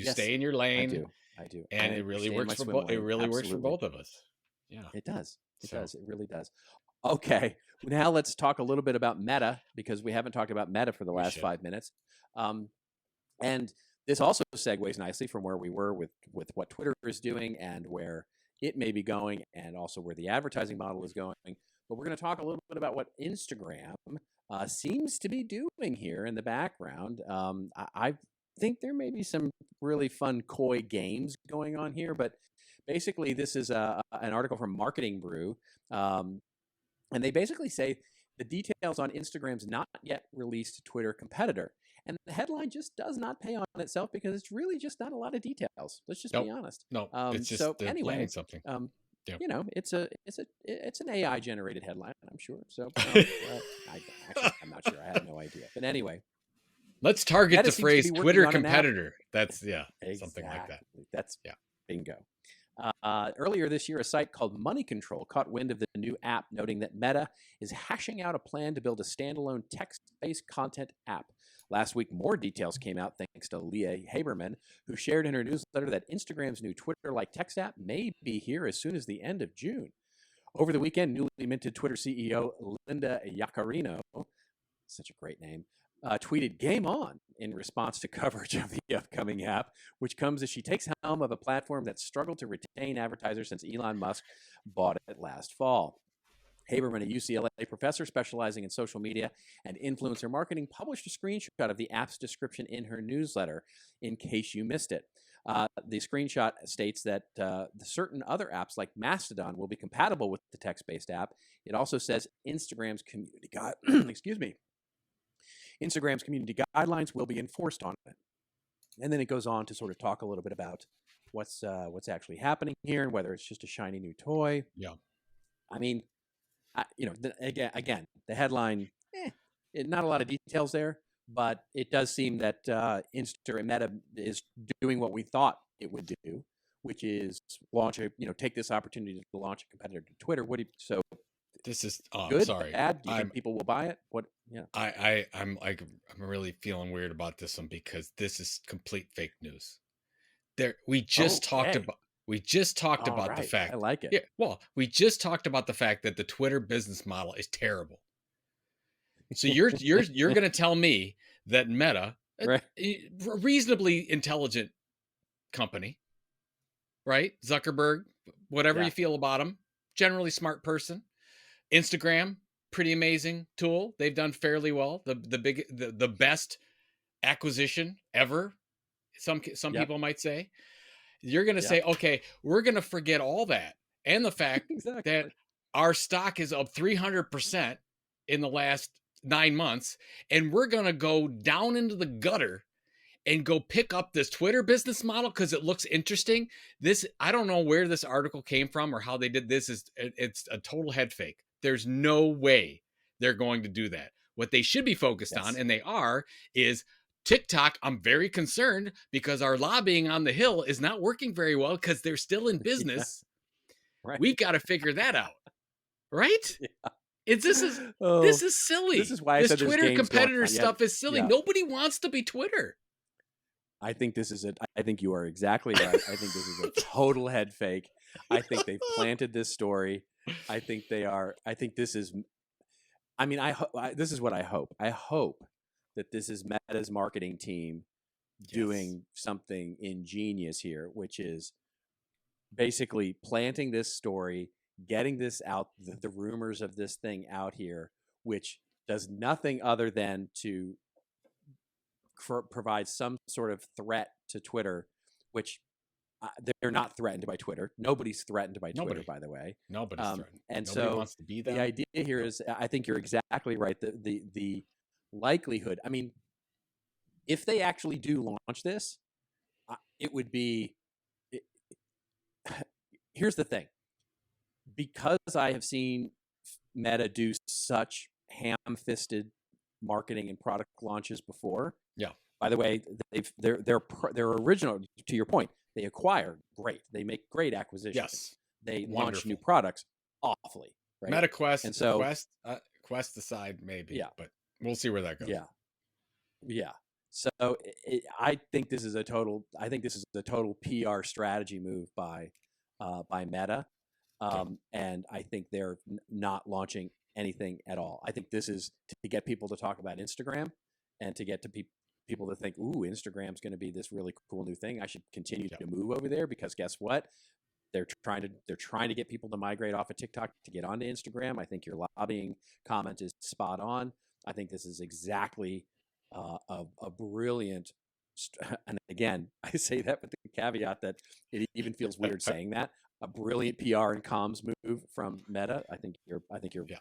C: stay in your lane.
B: I do.
C: And it really works for both. It really works for both of us. Yeah,
B: it does. It does. It really does. Okay, now let's talk a little bit about Meta, because we haven't talked about Meta for the last 5 minutes. And this also segues nicely from where we were with what Twitter is doing and where it may be going, and also where the advertising model is going. But we're going to talk a little bit about what Instagram seems to be doing here in the background. I think there may be some really fun coy games going on here, but basically this is an article from Marketing Brew, and they basically say the details on Instagram's not yet released Twitter competitor. And the headline just does not pay on itself because it's really just not a lot of details. Let's just be honest.
C: No, it's just
B: so anyway,
C: something.
B: You know, it's an AI generated headline, I'm sure. So I'm not sure. I have no idea. But anyway,
C: let's target the phrase Twitter competitor. That's
B: exactly.
C: Something like that.
B: That's bingo. Earlier this year, a site called Money Control caught wind of the new app, noting that Meta is hashing out a plan to build a standalone text-based content app. Last week, more details came out thanks to Leah Haberman, who shared in her newsletter that Instagram's new Twitter-like text app may be here as soon as the end of June. Over the weekend, newly minted Twitter CEO Linda Yaccarino, such a great name, tweeted "Game on" in response to coverage of the upcoming app, which comes as she takes helm of a platform that struggled to retain advertisers since Elon Musk bought it last fall. Haberman, a UCLA professor specializing in social media and influencer marketing, published a screenshot of the app's description in her newsletter, in case you missed it. The screenshot states that certain other apps like Mastodon will be compatible with the text-based app. It also says Instagram's community Instagram's community guidelines will be enforced on it. And then it goes on to sort of talk a little bit about what's actually happening here and whether it's just a shiny new toy.
C: Yeah.
B: I mean, again, the headline, not a lot of details there, but it does seem that Meta is doing what we thought it would do, which is take this opportunity to launch a competitor to Twitter.
C: This is
B: good,
C: sorry.
B: Bad? Do you think people will buy it? What? Yeah.
C: I'm really feeling weird about this one because this is complete fake news. We just talked about the fact.
B: I like it.
C: Yeah, well, we just talked about the fact that the Twitter business model is terrible. So you're going to tell me that Meta,
B: right,
C: a reasonably intelligent company, right? Zuckerberg, whatever you feel about him, generally smart person. Instagram, pretty amazing tool. They've done fairly well. The best acquisition ever. Some people might say. You're going to say, okay, we're going to forget all that and the fact that our stock is up 300% in the last 9 months, and we're going to go down into the gutter and go pick up this Twitter business model because it looks interesting. I don't know where this article came from or how they did this. It's a total head fake. There's no way they're going to do that. What they should be focused on, and they are, is TikTok. I'm very concerned because our lobbying on the Hill is not working very well because they're still in business.
B: Right.
C: We've got to figure that out. Right?
B: Yeah.
C: This is silly.
B: This is why I said
C: Twitter competitor stuff is silly.
B: Yeah.
C: Nobody wants to be Twitter.
B: I think I think you are exactly right. I think this is a total head fake. I think they've planted this story. I think this is, this is what I hope. I hope that this is Meta's marketing team doing something ingenious here, which is basically planting this story, getting this out, the rumors of this thing out here, which does nothing other than to provides some sort of threat to Twitter, which they're not threatened by Twitter. Nobody's threatened by Twitter, by the way.
C: Nobody's threatened.
B: And
C: Nobody
B: so
C: wants to be them.
B: the idea here is, I think you're exactly right. The likelihood, I mean, if they actually do launch this, it would be, here's the thing. Because I have seen Meta do such ham-fisted marketing and product launches before.
C: Yeah.
B: By the way, their original, to your point, they acquire great. They make great acquisitions.
C: Yes.
B: They launch new products awfully. Right?
C: MetaQuest
B: and so
C: Quest aside, maybe.
B: Yeah.
C: But we'll see where that goes.
B: Yeah. Yeah. So I think this is a total PR strategy move by Meta. And I think they're not launching anything at all. I think this is to get people to talk about Instagram and to get to people to think, ooh, Instagram's going to be this really cool new thing. I should continue to move over there because guess what? They're trying to get people to migrate off of TikTok to get onto Instagram. I think your lobbying comment is spot on. I think this is exactly a brilliant. And again, I say that with the caveat that it even feels weird saying that. A brilliant PR and comms move from Meta. I think you're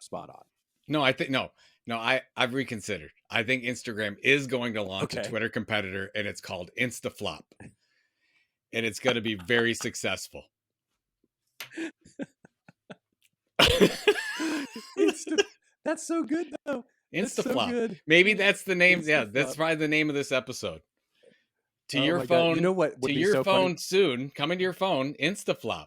B: spot on.
C: No, I've reconsidered. I think Instagram is going to launch a Twitter competitor, and it's called Instaflop, and it's going to be very successful.
B: That's so good, though.
C: Instaflop.
B: So good.
C: Maybe that's the name.
B: Instaflop.
C: Yeah, that's probably the name of this episode. To your phone.
B: God. You know what?
C: To your phone funny? Soon. Coming to your phone. Instaflop.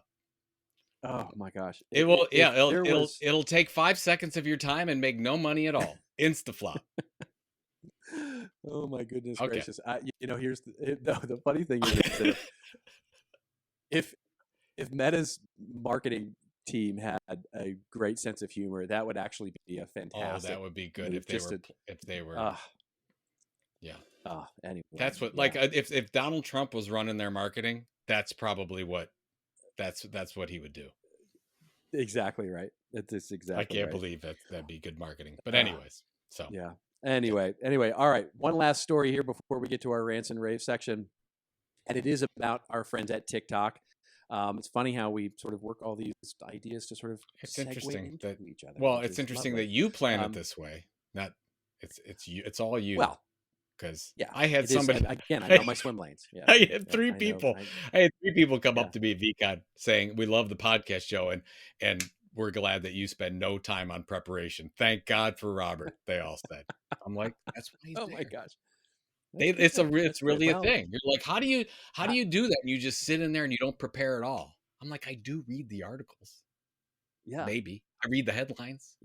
B: Oh my gosh!
C: It'll take 5 seconds of your time and make no money at all. Instaflop.
B: Oh my goodness gracious! Here's the funny thing is that if Meta's marketing team had a great sense of humor, that would actually be a fantastic.
C: Oh, that would be good if they were. Yeah.
B: Anyway,
C: that's what if Donald Trump was running their marketing, that's probably what. That's what he would do.
B: Exactly right. That's exactly.
C: I can't believe that'd be good marketing. But anyways, so
B: yeah. Anyway. All right. One last story here before we get to our rants and raves section, and it is about our friends at TikTok. It's funny how we sort of work all these ideas to sort of.
C: It's interesting that
B: each other.
C: Well, it's interesting that you plan it this way. Not it's you. It's all you.
B: Well.
C: Because I had somebody
B: again. I know my swim lanes. Yeah,
C: I had three people. I had three people come up to me, VCon, saying we love the podcast show and we're glad that you spend no time on preparation. Thank God for Robert. They all said. I'm like, that's why he's there.
B: My gosh,
C: it's really a thing. You're like, how do you do that? And you just sit in there and you don't prepare at all. I'm like, I do read the articles.
B: Yeah,
C: maybe I read the headlines.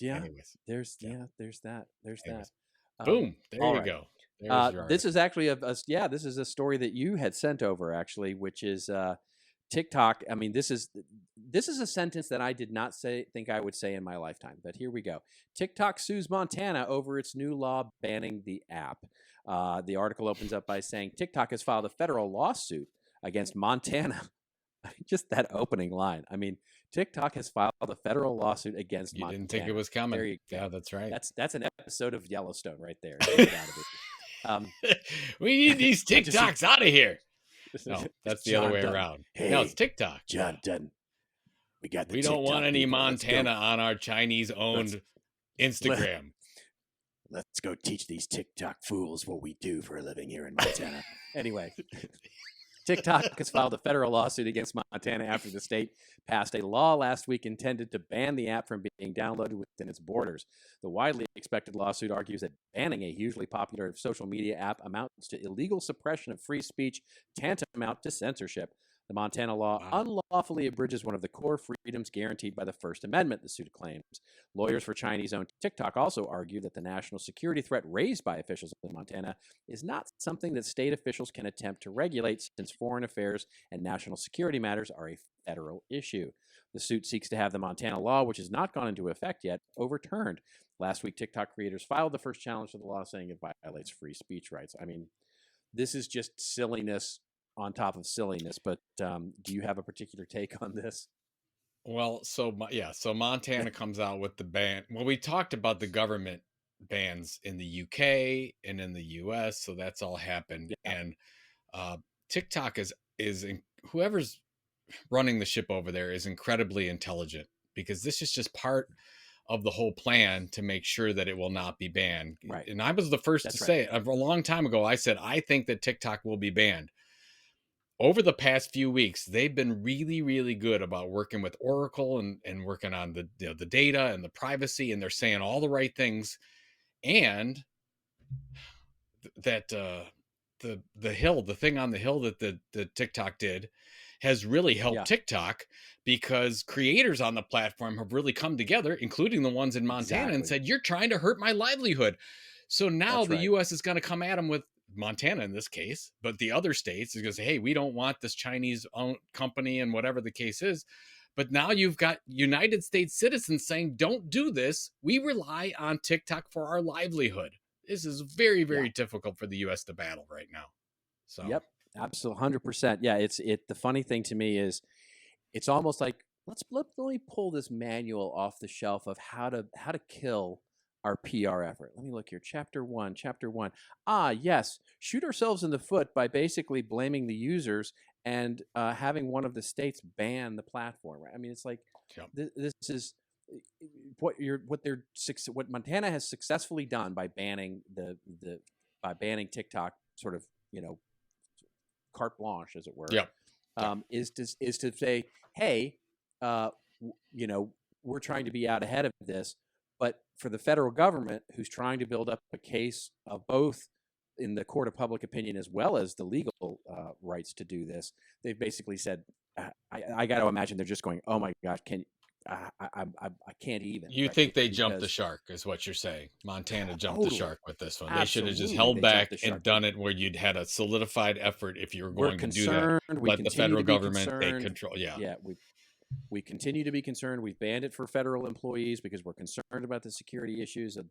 B: Anyways, there's that.
C: Boom! There you go.
B: This is actually this is a story that you had sent over actually, which is TikTok. I mean, this is a sentence that I did not think I would say in my lifetime, but here we go. TikTok sues Montana over its new law banning the app. The article opens up by saying TikTok has filed a federal lawsuit against Montana. Just that opening line. I mean, TikTok has filed a federal lawsuit against Montana.
C: You didn't think it was coming. Yeah, that's right.
B: That's an episode of Yellowstone right there. Get out of it.
C: We need these TikToks out of here. No, that's the other way around.
B: Hey,
C: no, it's TikTok.
B: John Dutton.
C: We don't want any Montana on our Chinese-owned Instagram.
B: Let's go teach these TikTok fools what we do for a living here in Montana. Anyway. TikTok has filed a federal lawsuit against Montana after the state passed a law last week intended to ban the app from being downloaded within its borders. The widely expected lawsuit argues that banning a hugely popular social media app amounts to illegal suppression of free speech, tantamount to censorship. The Montana law unlawfully abridges one of the core freedoms guaranteed by the First Amendment, the suit claims. Lawyers for Chinese-owned TikTok also argue that the national security threat raised by officials in Montana is not something that state officials can attempt to regulate, since foreign affairs and national security matters are a federal issue. The suit seeks to have the Montana law, which has not gone into effect yet, overturned. Last week, TikTok creators filed the first challenge to the law, saying it violates free speech rights. I mean, this is just silliness on top of silliness, but do you have a particular take on this?
C: Well, so Montana comes out with the ban. Well, we talked about the government bans in the UK and in the US, so that's all happened.
B: Yeah.
C: And TikTok whoever's running the ship over there is incredibly intelligent, because this is just part of the whole plan to make sure that it will not be banned.
B: Right.
C: And I was the first to say it a long time ago. I said, I think that TikTok will be banned. Over the past few weeks, they've been really, really good about working with Oracle and working on the data and the privacy, and they're saying all the right things. And that the thing on the hill that the TikTok did has really helped TikTok, because creators on the platform have really come together, including the ones in Montana, and said, you're trying to hurt my livelihood. So now the US is going to come at them with Montana in this case, but the other states is going to say, hey, we don't want this Chinese owned company and whatever the case is. But now you've got United States citizens saying, don't do this. We rely on TikTok for our livelihood. This is very, very difficult for the US to battle right now. So
B: yep, absolutely, 100%. Yeah, the funny thing to me is, it's almost like let me pull this manual off the shelf of how to kill our PR effort. Let me look here. Chapter one. Ah, yes, shoot ourselves in the foot by basically blaming the users and having one of the states ban the platform. Right? I mean, it's like this is what Montana has successfully done by banning banning TikTok, sort of, carte blanche, as it were. Is to say, hey, we're trying to be out ahead of this. But for the federal government, who's trying to build up a case of both in the court of public opinion as well as the legal rights to do this, they've basically said, I got to imagine they're just going, oh my gosh, I can't even.
C: You think they jumped the shark, is what you're saying? Montana jumped the shark with this one. They should have just held back and done it where you'd had a solidified effort if you were going to do that. Let the federal government take control.
B: Yeah, we continue to be concerned. We've banned it for federal employees because we're concerned about the security issues of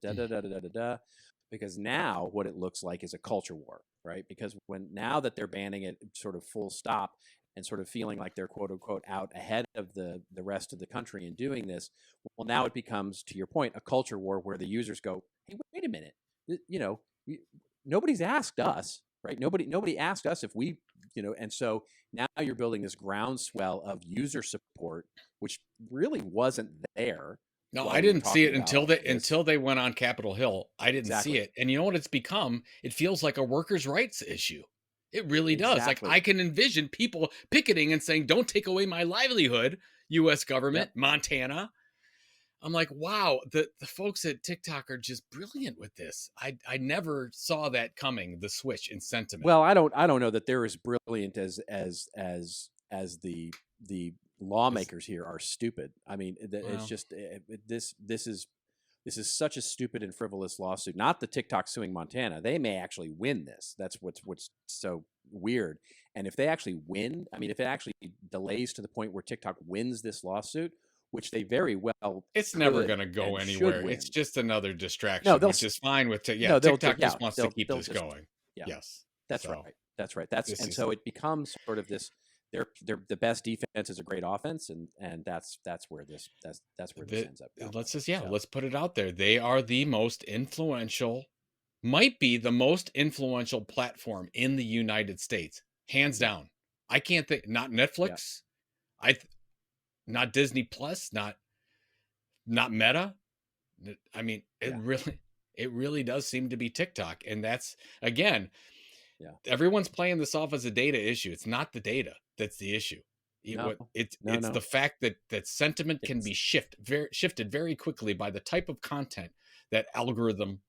B: because now what it looks like is a culture war, right? Because now that they're banning it sort of full stop and sort of feeling like they're quote unquote out ahead of the rest of the country in doing this, well, now it becomes, to your point, a culture war where the users go, hey, wait a minute, nobody's asked us, right? Nobody asked us if we, and so now you're building this groundswell of user support, which really wasn't there.
C: No, I didn't see it until they went on Capitol Hill. I didn't see it. And you know what it's become? It feels like a workers' rights issue. It really does. Like, I can envision people picketing and saying, don't take away my livelihood, U.S. government, Montana. I'm like, wow, the folks at TikTok are just brilliant with this. I never saw that coming, the switch in sentiment.
B: Well, I don't know that they're as brilliant as the lawmakers here are stupid. I mean, it's just this is such a stupid and frivolous lawsuit. Not the TikTok suing Montana. They may actually win this. That's what's so weird. And if they actually win, I mean, if it actually delays to the point where TikTok wins this lawsuit, which they very well,
C: it's never going to go anywhere. It's just another distraction, which is fine with TikTok just wants to keep this going. Yes,
B: that's right. That's right. So it becomes sort of this. They're the best defense is a great offense, and that's where this ends up going.
C: Let's put it out there. They are the most influential, might be the most influential platform in the United States, hands down. I can't think. Not Netflix. Not Disney Plus. Not Meta. I mean, it really does seem to be TikTok, and that's again. Yeah. Everyone's playing this off as a data issue. It's not the data that's the issue. It's the fact that sentiment can be shifted very quickly by the type of content that algorithm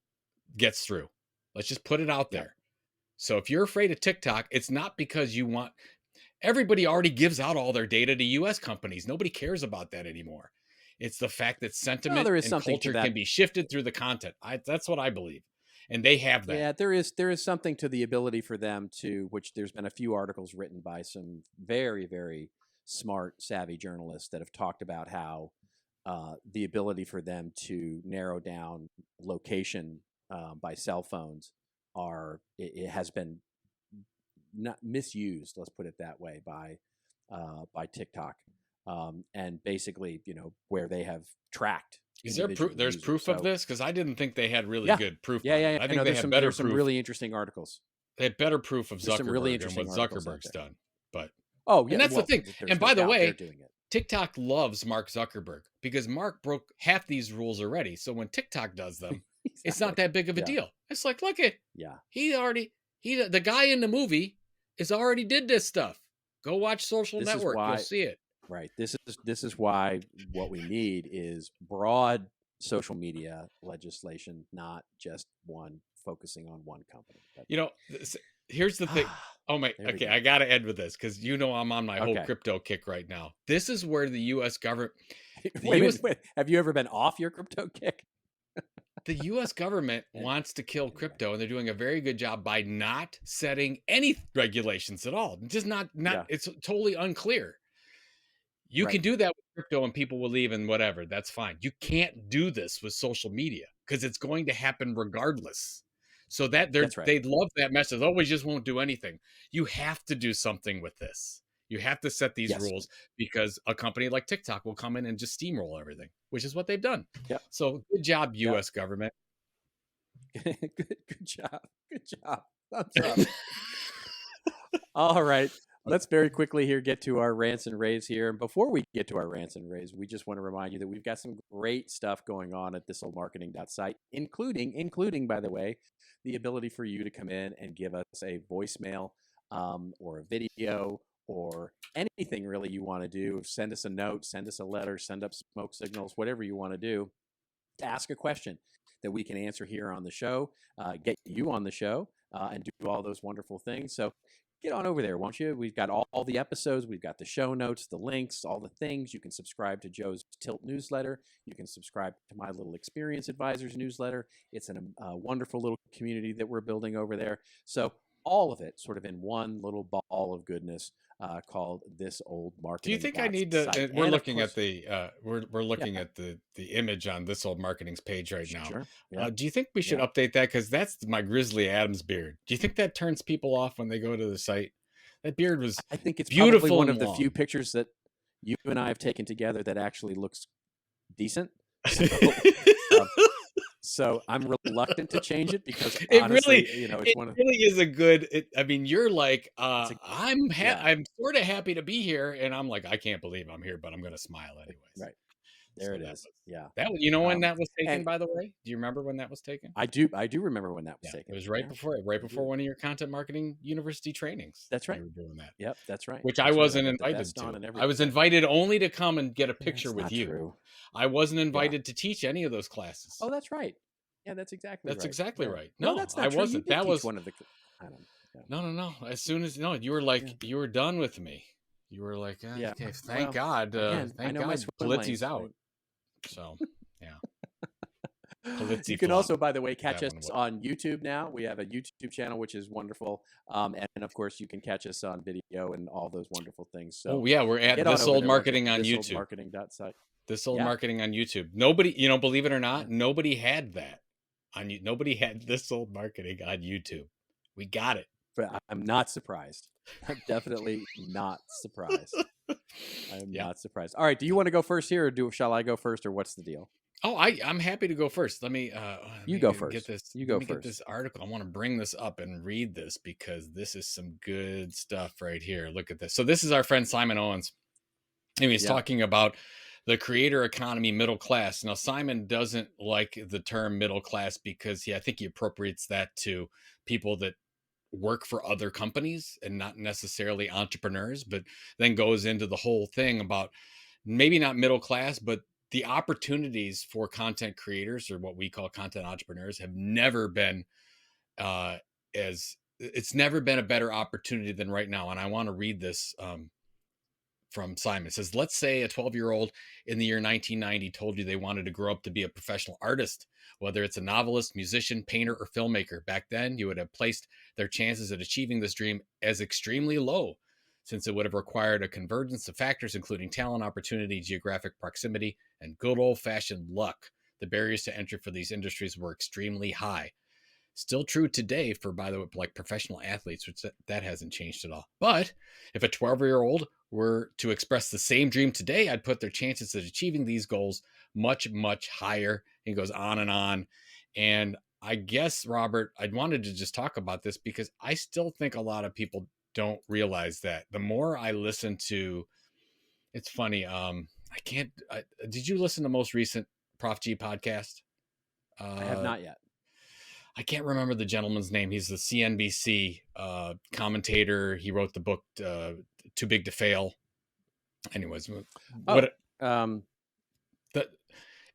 C: gets through. Let's just put it out there. So if you're afraid of TikTok, it's not because you want. Everybody already gives out all their data to U.S. companies. Nobody cares about that anymore. It's the fact that sentiment and culture can be shifted through the content. That's what I believe. And they have that.
B: Yeah, there is something to the ability for them to, which there's been a few articles written by some very, very smart, savvy journalists that have talked about how the ability for them to narrow down location by cell phones it has been not misused. Let's put it that way by TikTok, and basically, where they have tracked
C: Is there proof? There's proof of this? Because I didn't think they had really good proof.
B: Yeah.
C: I think they had better proof.
B: Some really interesting articles.
C: They had better proof of Zuckerberg and what Zuckerberg's done. But and that's the thing. And by the way, TikTok loves Mark Zuckerberg because Mark broke half these rules already. So when TikTok does them, it's not that big of a deal. It's like, look at the guy in the movie is already did this stuff. Go watch Social Network. You'll see it.
B: Right. This is why what we need is broad social media legislation, not just one focusing on one company. But,
C: here's the thing. Oh my. Okay, I got to end with this because I'm on my whole crypto kick right now. This is where the U.S. government.
B: Wait. Have you ever been off your crypto kick?
C: The U.S. government wants to kill crypto, and they're doing a very good job by not setting any regulations at all. Just not. It's totally unclear. You can do that with crypto and people will leave and whatever. That's fine. You can't do this with social media because it's going to happen regardless. So they love that message. Oh, we just won't do anything. You have to do something with this. You have to set these rules because a company like TikTok will come in and just steamroll everything, which is what they've done. Yep. So good job, U.S. government.
B: Good job. Thumbs up. All right. Let's very quickly here get to our rants and raves here. And before we get to our rants and raves, we just want to remind you that we've got some great stuff going on at thisoldmarketing.site, including, by the way, the ability for you to come in and give us a voicemail or a video or anything really you want to do. Send us a note, send us a letter, send up smoke signals, whatever you want to do to ask a question that we can answer here on the show, get you on the show and do all those wonderful things. So get on over there, won't you? We've got all the episodes. We've got the show notes, the links, all the things. You can subscribe to Joe's Tilt newsletter. You can subscribe to my little Experience Advisors newsletter. It's a wonderful little community that we're building over there. So all of it sort of in one little ball of goodness called This Old Marketing.
C: Do you think I need to? We're looking at the we're looking at the image on This Old Marketing's page right now.
B: Sure. Yeah.
C: Do you think we should update that because that's my Grizzly Adams beard? Do you think that turns people off when they go to the site? That beard was.
B: I think it's
C: beautiful.
B: Probably one of the few pictures that you and I have taken together that actually looks decent. So I'm reluctant to change it because honestly,
C: it really is a good. I mean, you're like, I'm sort of happy to be here, and I'm like, I can't believe I'm here, but I'm going to smile anyways.
B: Right there, it is.
C: When that was taken, by the way. Do you remember when that was taken?
B: I do remember when that was taken.
C: It was right before one of your content marketing university trainings.
B: That's right.
C: You were doing that.
B: Yep, that's right.
C: Which I wasn't invited to. I was invited only to come and get a picture with you.
B: True.
C: I wasn't invited to teach any of those classes.
B: Oh, that's right. Yeah, that's exactly
C: right. No,
B: that's not
C: I
B: true.
C: wasn't. That was
B: one of the. I don't know.
C: No. As soon as you were like, you were done with me. You were like, okay, thank God. Thank God, Pulizzi's out. So, Pulizzi
B: you can also, by the way, catch us on YouTube now. We have a YouTube channel, which is wonderful. And of course, you can catch us on video and all those wonderful things. So,
C: we're at This Old Marketing on YouTube.
B: Marketing.site.
C: This Old Marketing on YouTube. Nobody, believe it or not, nobody had that. Nobody had This Old Marketing on YouTube. We got it.
B: But I'm not surprised. I'm definitely not surprised. I'm not surprised. All right. Do you want to go first here, or shall I go first, or what's the deal?
C: Oh, I'm happy to go first. Let me.
B: You go first.
C: Get this.
B: You go first.
C: Get this article. I want to bring this up and read this because this is some good stuff right here. Look at this. So this is our friend Simon Owens, and he's talking about the creator economy middle class. Now, Simon doesn't like the term middle class because I think he appropriates that to people that work for other companies and not necessarily entrepreneurs, but then goes into the whole thing about maybe not middle class, but the opportunities for content creators, or what we call content entrepreneurs, have never been it's never been a better opportunity than right now. And I want to read this from Simon. It says, let's say a 12-year-old in the year 1990 told you they wanted to grow up to be a professional artist, whether it's a novelist, musician, painter, or filmmaker. Back then, you would have placed their chances at achieving this dream as extremely low, since it would have required a convergence of factors, including talent, opportunity, geographic proximity, and good old-fashioned luck. The barriers to entry for these industries were extremely high. Still true today for, by the way, like professional athletes, which that hasn't changed at all. But if a 12-year-old were to express the same dream today, I'd put their chances of achieving these goals much, much higher. He goes on and on. And I guess, Robert, I wanted to just talk about this because I still think a lot of people don't realize that. The more I listen to, it's funny. Did you listen to the most recent Prof G podcast?
B: I have not yet.
C: I can't remember the gentleman's name. He's the CNBC commentator. He wrote the book Too Big to Fail. Anyways,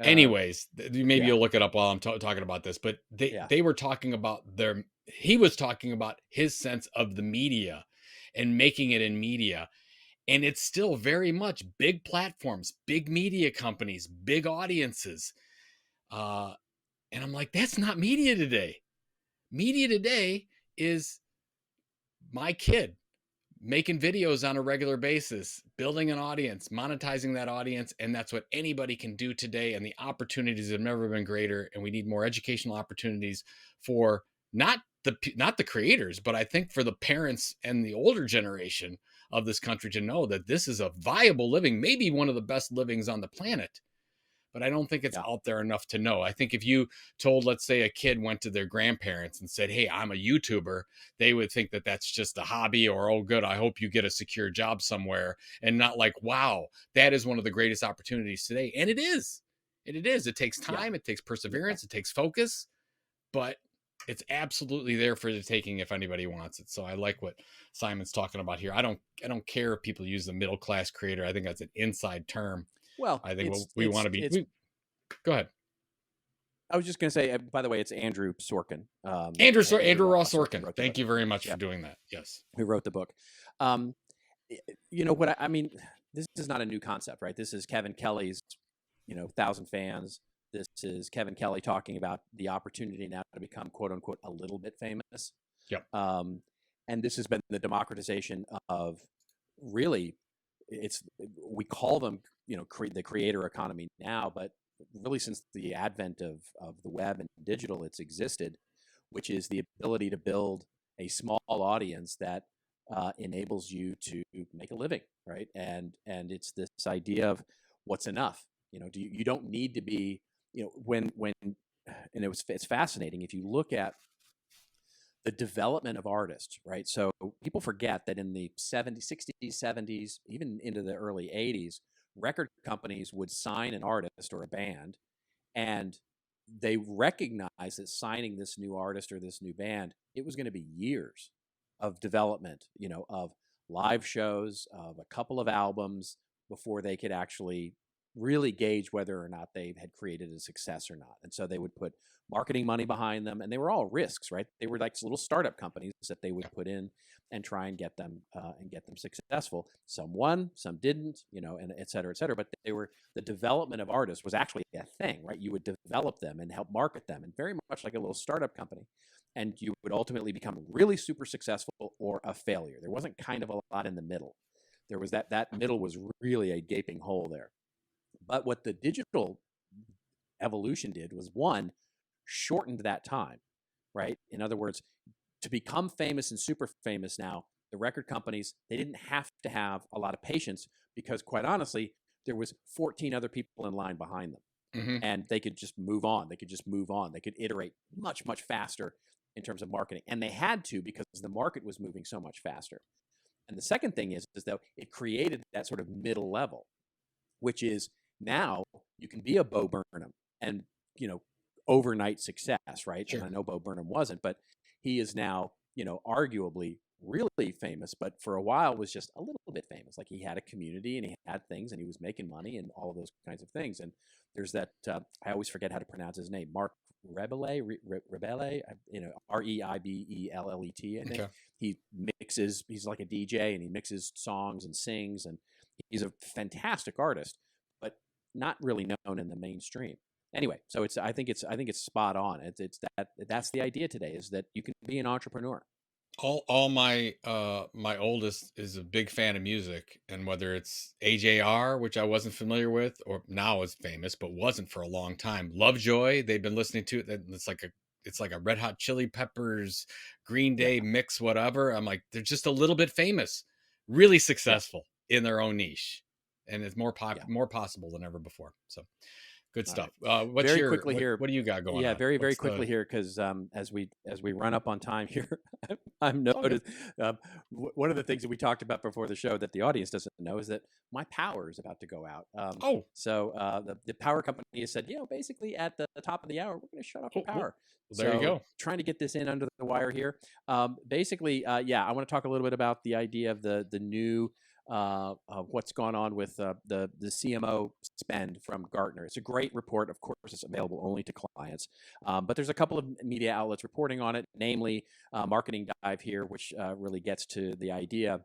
C: anyways, maybe you'll look it up while I'm talking about this. But they were talking about he was talking about his sense of the media and making it in media. And it's still very much big platforms, big media companies, big audiences. And I'm like, that's not media today. Media today is my kid making videos on a regular basis, building an audience, monetizing that audience. And that's what anybody can do today. And the opportunities have never been greater. And we need more educational opportunities for not the creators, but I think for the parents and the older generation of this country to know that this is a viable living, maybe one of the best livings on the planet. But I don't think it's out there enough to know. I think if you told, let's say a kid went to their grandparents and said, hey, I'm a YouTuber, they would think that that's just a hobby or, oh, good, I hope you get a secure job somewhere, and not like, wow, that is one of the greatest opportunities today. And it is. It is. It takes time. It takes perseverance. It takes focus. But it's absolutely there for the taking if anybody wants it. So I like what Simon's talking about here. I don't care if people use the middle class creator. I think that's an inside term.
B: Well,
C: I think we want to be. Go ahead.
B: I was just going to say, by the way, it's Andrew Sorkin.
C: Andrew Ross Sorkin. Thank you very much for doing that. Yes.
B: Who wrote the book. You know what I mean? This is not a new concept, right? This is Kevin Kelly's, 1,000 fans. This is Kevin Kelly talking about the opportunity now to become, quote unquote, a little bit famous.
C: Yep.
B: And this has been the democratization of really, we call them, the creator economy now, but really since the advent of the web and digital, it's existed, which is the ability to build a small audience that enables you to make a living, right? And it's this idea of what's enough. You don't need to be, when and it's fascinating if you look at the development of artists, right? So people forget that in the 70s, 60s, 70s, even into the early 80s, record companies would sign an artist or a band, and they recognized that signing this new artist or this new band, it was going to be years of development, of live shows, of a couple of albums before they could actually really gauge whether or not they had created a success or not. And so they would put marketing money behind them, and they were all risks, right? They were like little startup companies that they would put in and try and get them successful. Some won, some didn't, and et cetera, et cetera. But the development of artists was actually a thing, right? You would develop them and help market them, and very much like a little startup company. And you would ultimately become really super successful or a failure. There wasn't kind of a lot in the middle. There was that middle was really a gaping hole there. But what the digital evolution did was, one, shortened that time, right? In other words, to become famous and super famous now, the record companies, they didn't have to have a lot of patience because, quite honestly, there was 14 other people in line behind them. Mm-hmm. And they could just move on. They could iterate much, much faster in terms of marketing. And they had to because the market was moving so much faster. And the second thing is that it created that sort of middle level, which is now you can be a Bo Burnham and, overnight success, right? Sure. And I know Bo Burnham wasn't, but he is now, arguably really famous, but for a while was just a little bit famous. Like he had a community and he had things and he was making money and all of those kinds of things. And there's that, I always forget how to pronounce his name, Mark Rebele, Reibellet, Reibellet, I think. Okay. He mixes, he's like a DJ and he mixes songs and sings, and he's a fantastic artist, but not really known in the mainstream. Anyway, so I think it's spot on. That's the idea today, is that you can be an entrepreneur.
C: All my oldest is a big fan of music, and whether it's AJR, which I wasn't familiar with, or now is famous but wasn't for a long time, Lovejoy, they've been listening to it. It's like it's like a Red Hot Chili Peppers, Green Day mix, whatever. I'm like, they're just a little bit famous, really successful in their own niche, and it's more possible than ever before. So good stuff. What's
B: very
C: your
B: quickly here?
C: What do you got going on?
B: Very quickly here, because as we run up on time here, I've noticed one of the things that we talked about before the show that the audience doesn't know is that my power is about to go out. So the power company has said, basically at the top of the hour, we're going to shut off the power.
C: Well, there you go.
B: Trying to get this in under the wire here. Basically, I want to talk a little bit about the idea of the new. What's gone on with the CMO spend from Gartner. It's a great report. Of course, it's available only to clients. But there's a couple of media outlets reporting on it, namely Marketing Dive here, which really gets to the idea.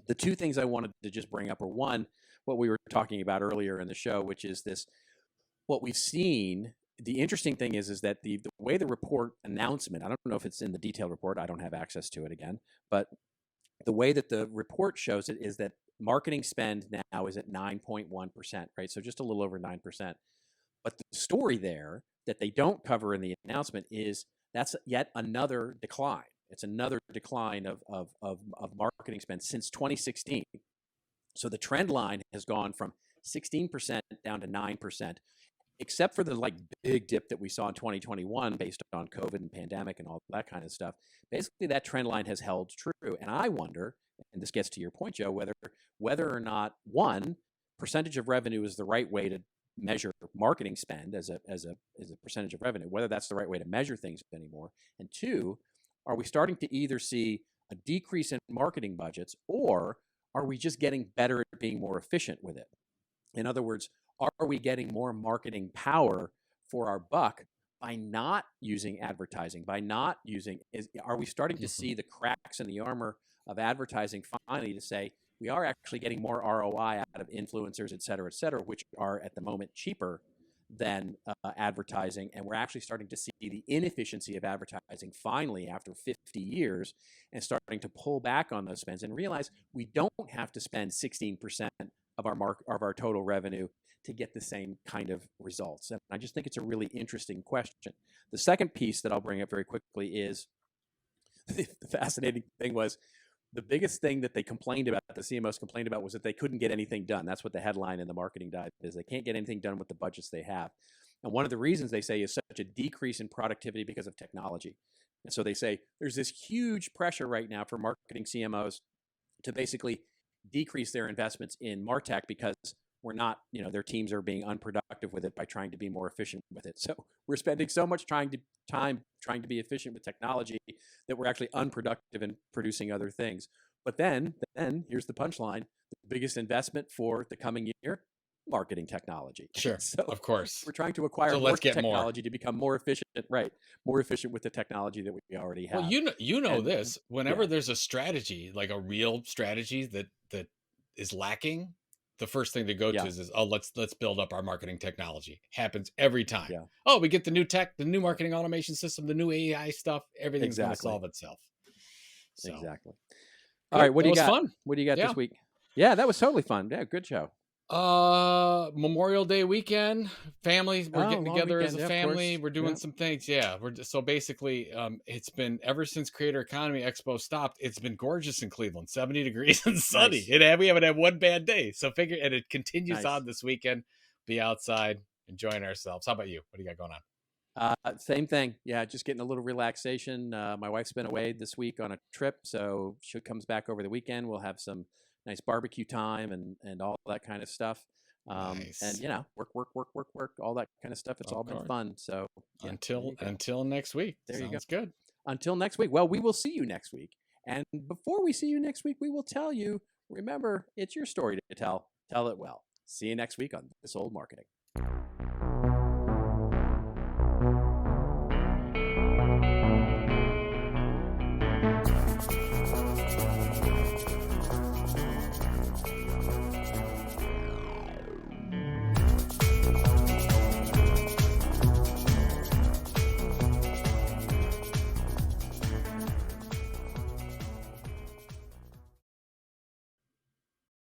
B: The two things I wanted to just bring up are, one, what we were talking about earlier in the show, which is this, what we've seen. The interesting thing is that the way the report announcement, I don't know if it's in the detailed report, I don't have access to it again, but the way that the report shows it is that marketing spend now is at 9.1%, right? So just a little over 9%. But the story there that they don't cover in the announcement is that's yet another decline. It's another decline of marketing spend since 2016. So the trend line has gone from 16% down to 9%. Except for the big dip that we saw in 2021 based on COVID and pandemic and all that kind of stuff, basically that trend line has held true. And I wonder, and this gets to your point, Joe, whether or not, one, percentage of revenue is the right way to measure marketing spend as a percentage of revenue, whether that's the right way to measure things anymore. And two, are we starting to either see a decrease in marketing budgets, or are we just getting better at being more efficient with it? In other words, are we getting more marketing power for our buck by not using advertising, are we starting to see the cracks in the armor of advertising finally to say, we are actually getting more ROI out of influencers, et cetera, which are at the moment cheaper than advertising. And we're actually starting to see the inefficiency of advertising finally after 50 years and starting to pull back on those spends and realize we don't have to spend 16% of our total revenue to get the same kind of results. And I just think it's a really interesting question. The second piece that I'll bring up very quickly is the fascinating thing was the biggest thing that they complained about, the CMOs complained about, was that they couldn't get anything done. That's what the headline in the Marketing Dive is. They can't get anything done with the budgets they have. And one of the reasons they say is such a decrease in productivity because of technology. And so they say there's this huge pressure right now for marketing CMOs to basically decrease their investments in MarTech because we're not, their teams are being unproductive with it by trying to be more efficient with it. So we're spending so much time trying to be efficient with technology that we're actually unproductive in producing other things. But then here's the punchline: the biggest investment for the coming year, marketing technology.
C: Sure,
B: so
C: of course,
B: we're trying to acquire more technology to become more efficient. Right, more efficient with the technology that we already have.
C: Well, this. Whenever there's a strategy, like a real strategy that is lacking, the first thing to go to is let's build up our marketing technology. Happens every time. Yeah. Oh, we get the new tech, the new marketing automation system, the new AI stuff. Everything's going to solve itself. So.
B: Exactly. All right, what do you got?
C: Fun.
B: What do you got this week? Yeah, that was totally fun. Yeah, good show.
C: Memorial Day weekend, families, we're getting together as a family. We're doing some things. Yeah. So basically, it's been, ever since Creator Economy Expo stopped, it's been gorgeous in Cleveland, 70 degrees and sunny. Nice. We haven't had one bad day. So and it continues on this weekend, be outside, enjoying ourselves. How about you? What do you got going on?
B: Same thing. Yeah. Just getting a little relaxation. My wife's been away this week on a trip, so she comes back over the weekend. We'll have some nice barbecue time and all that kind of stuff.
C: Nice.
B: And work, all that kind of stuff. It's all been fun. So
C: until next week.
B: There you go.
C: Good.
B: Until next week. Well, we will see you next week. And before we see you next week, we will tell you, remember, it's your story to tell. Tell it well. See you next week on This Old Marketing.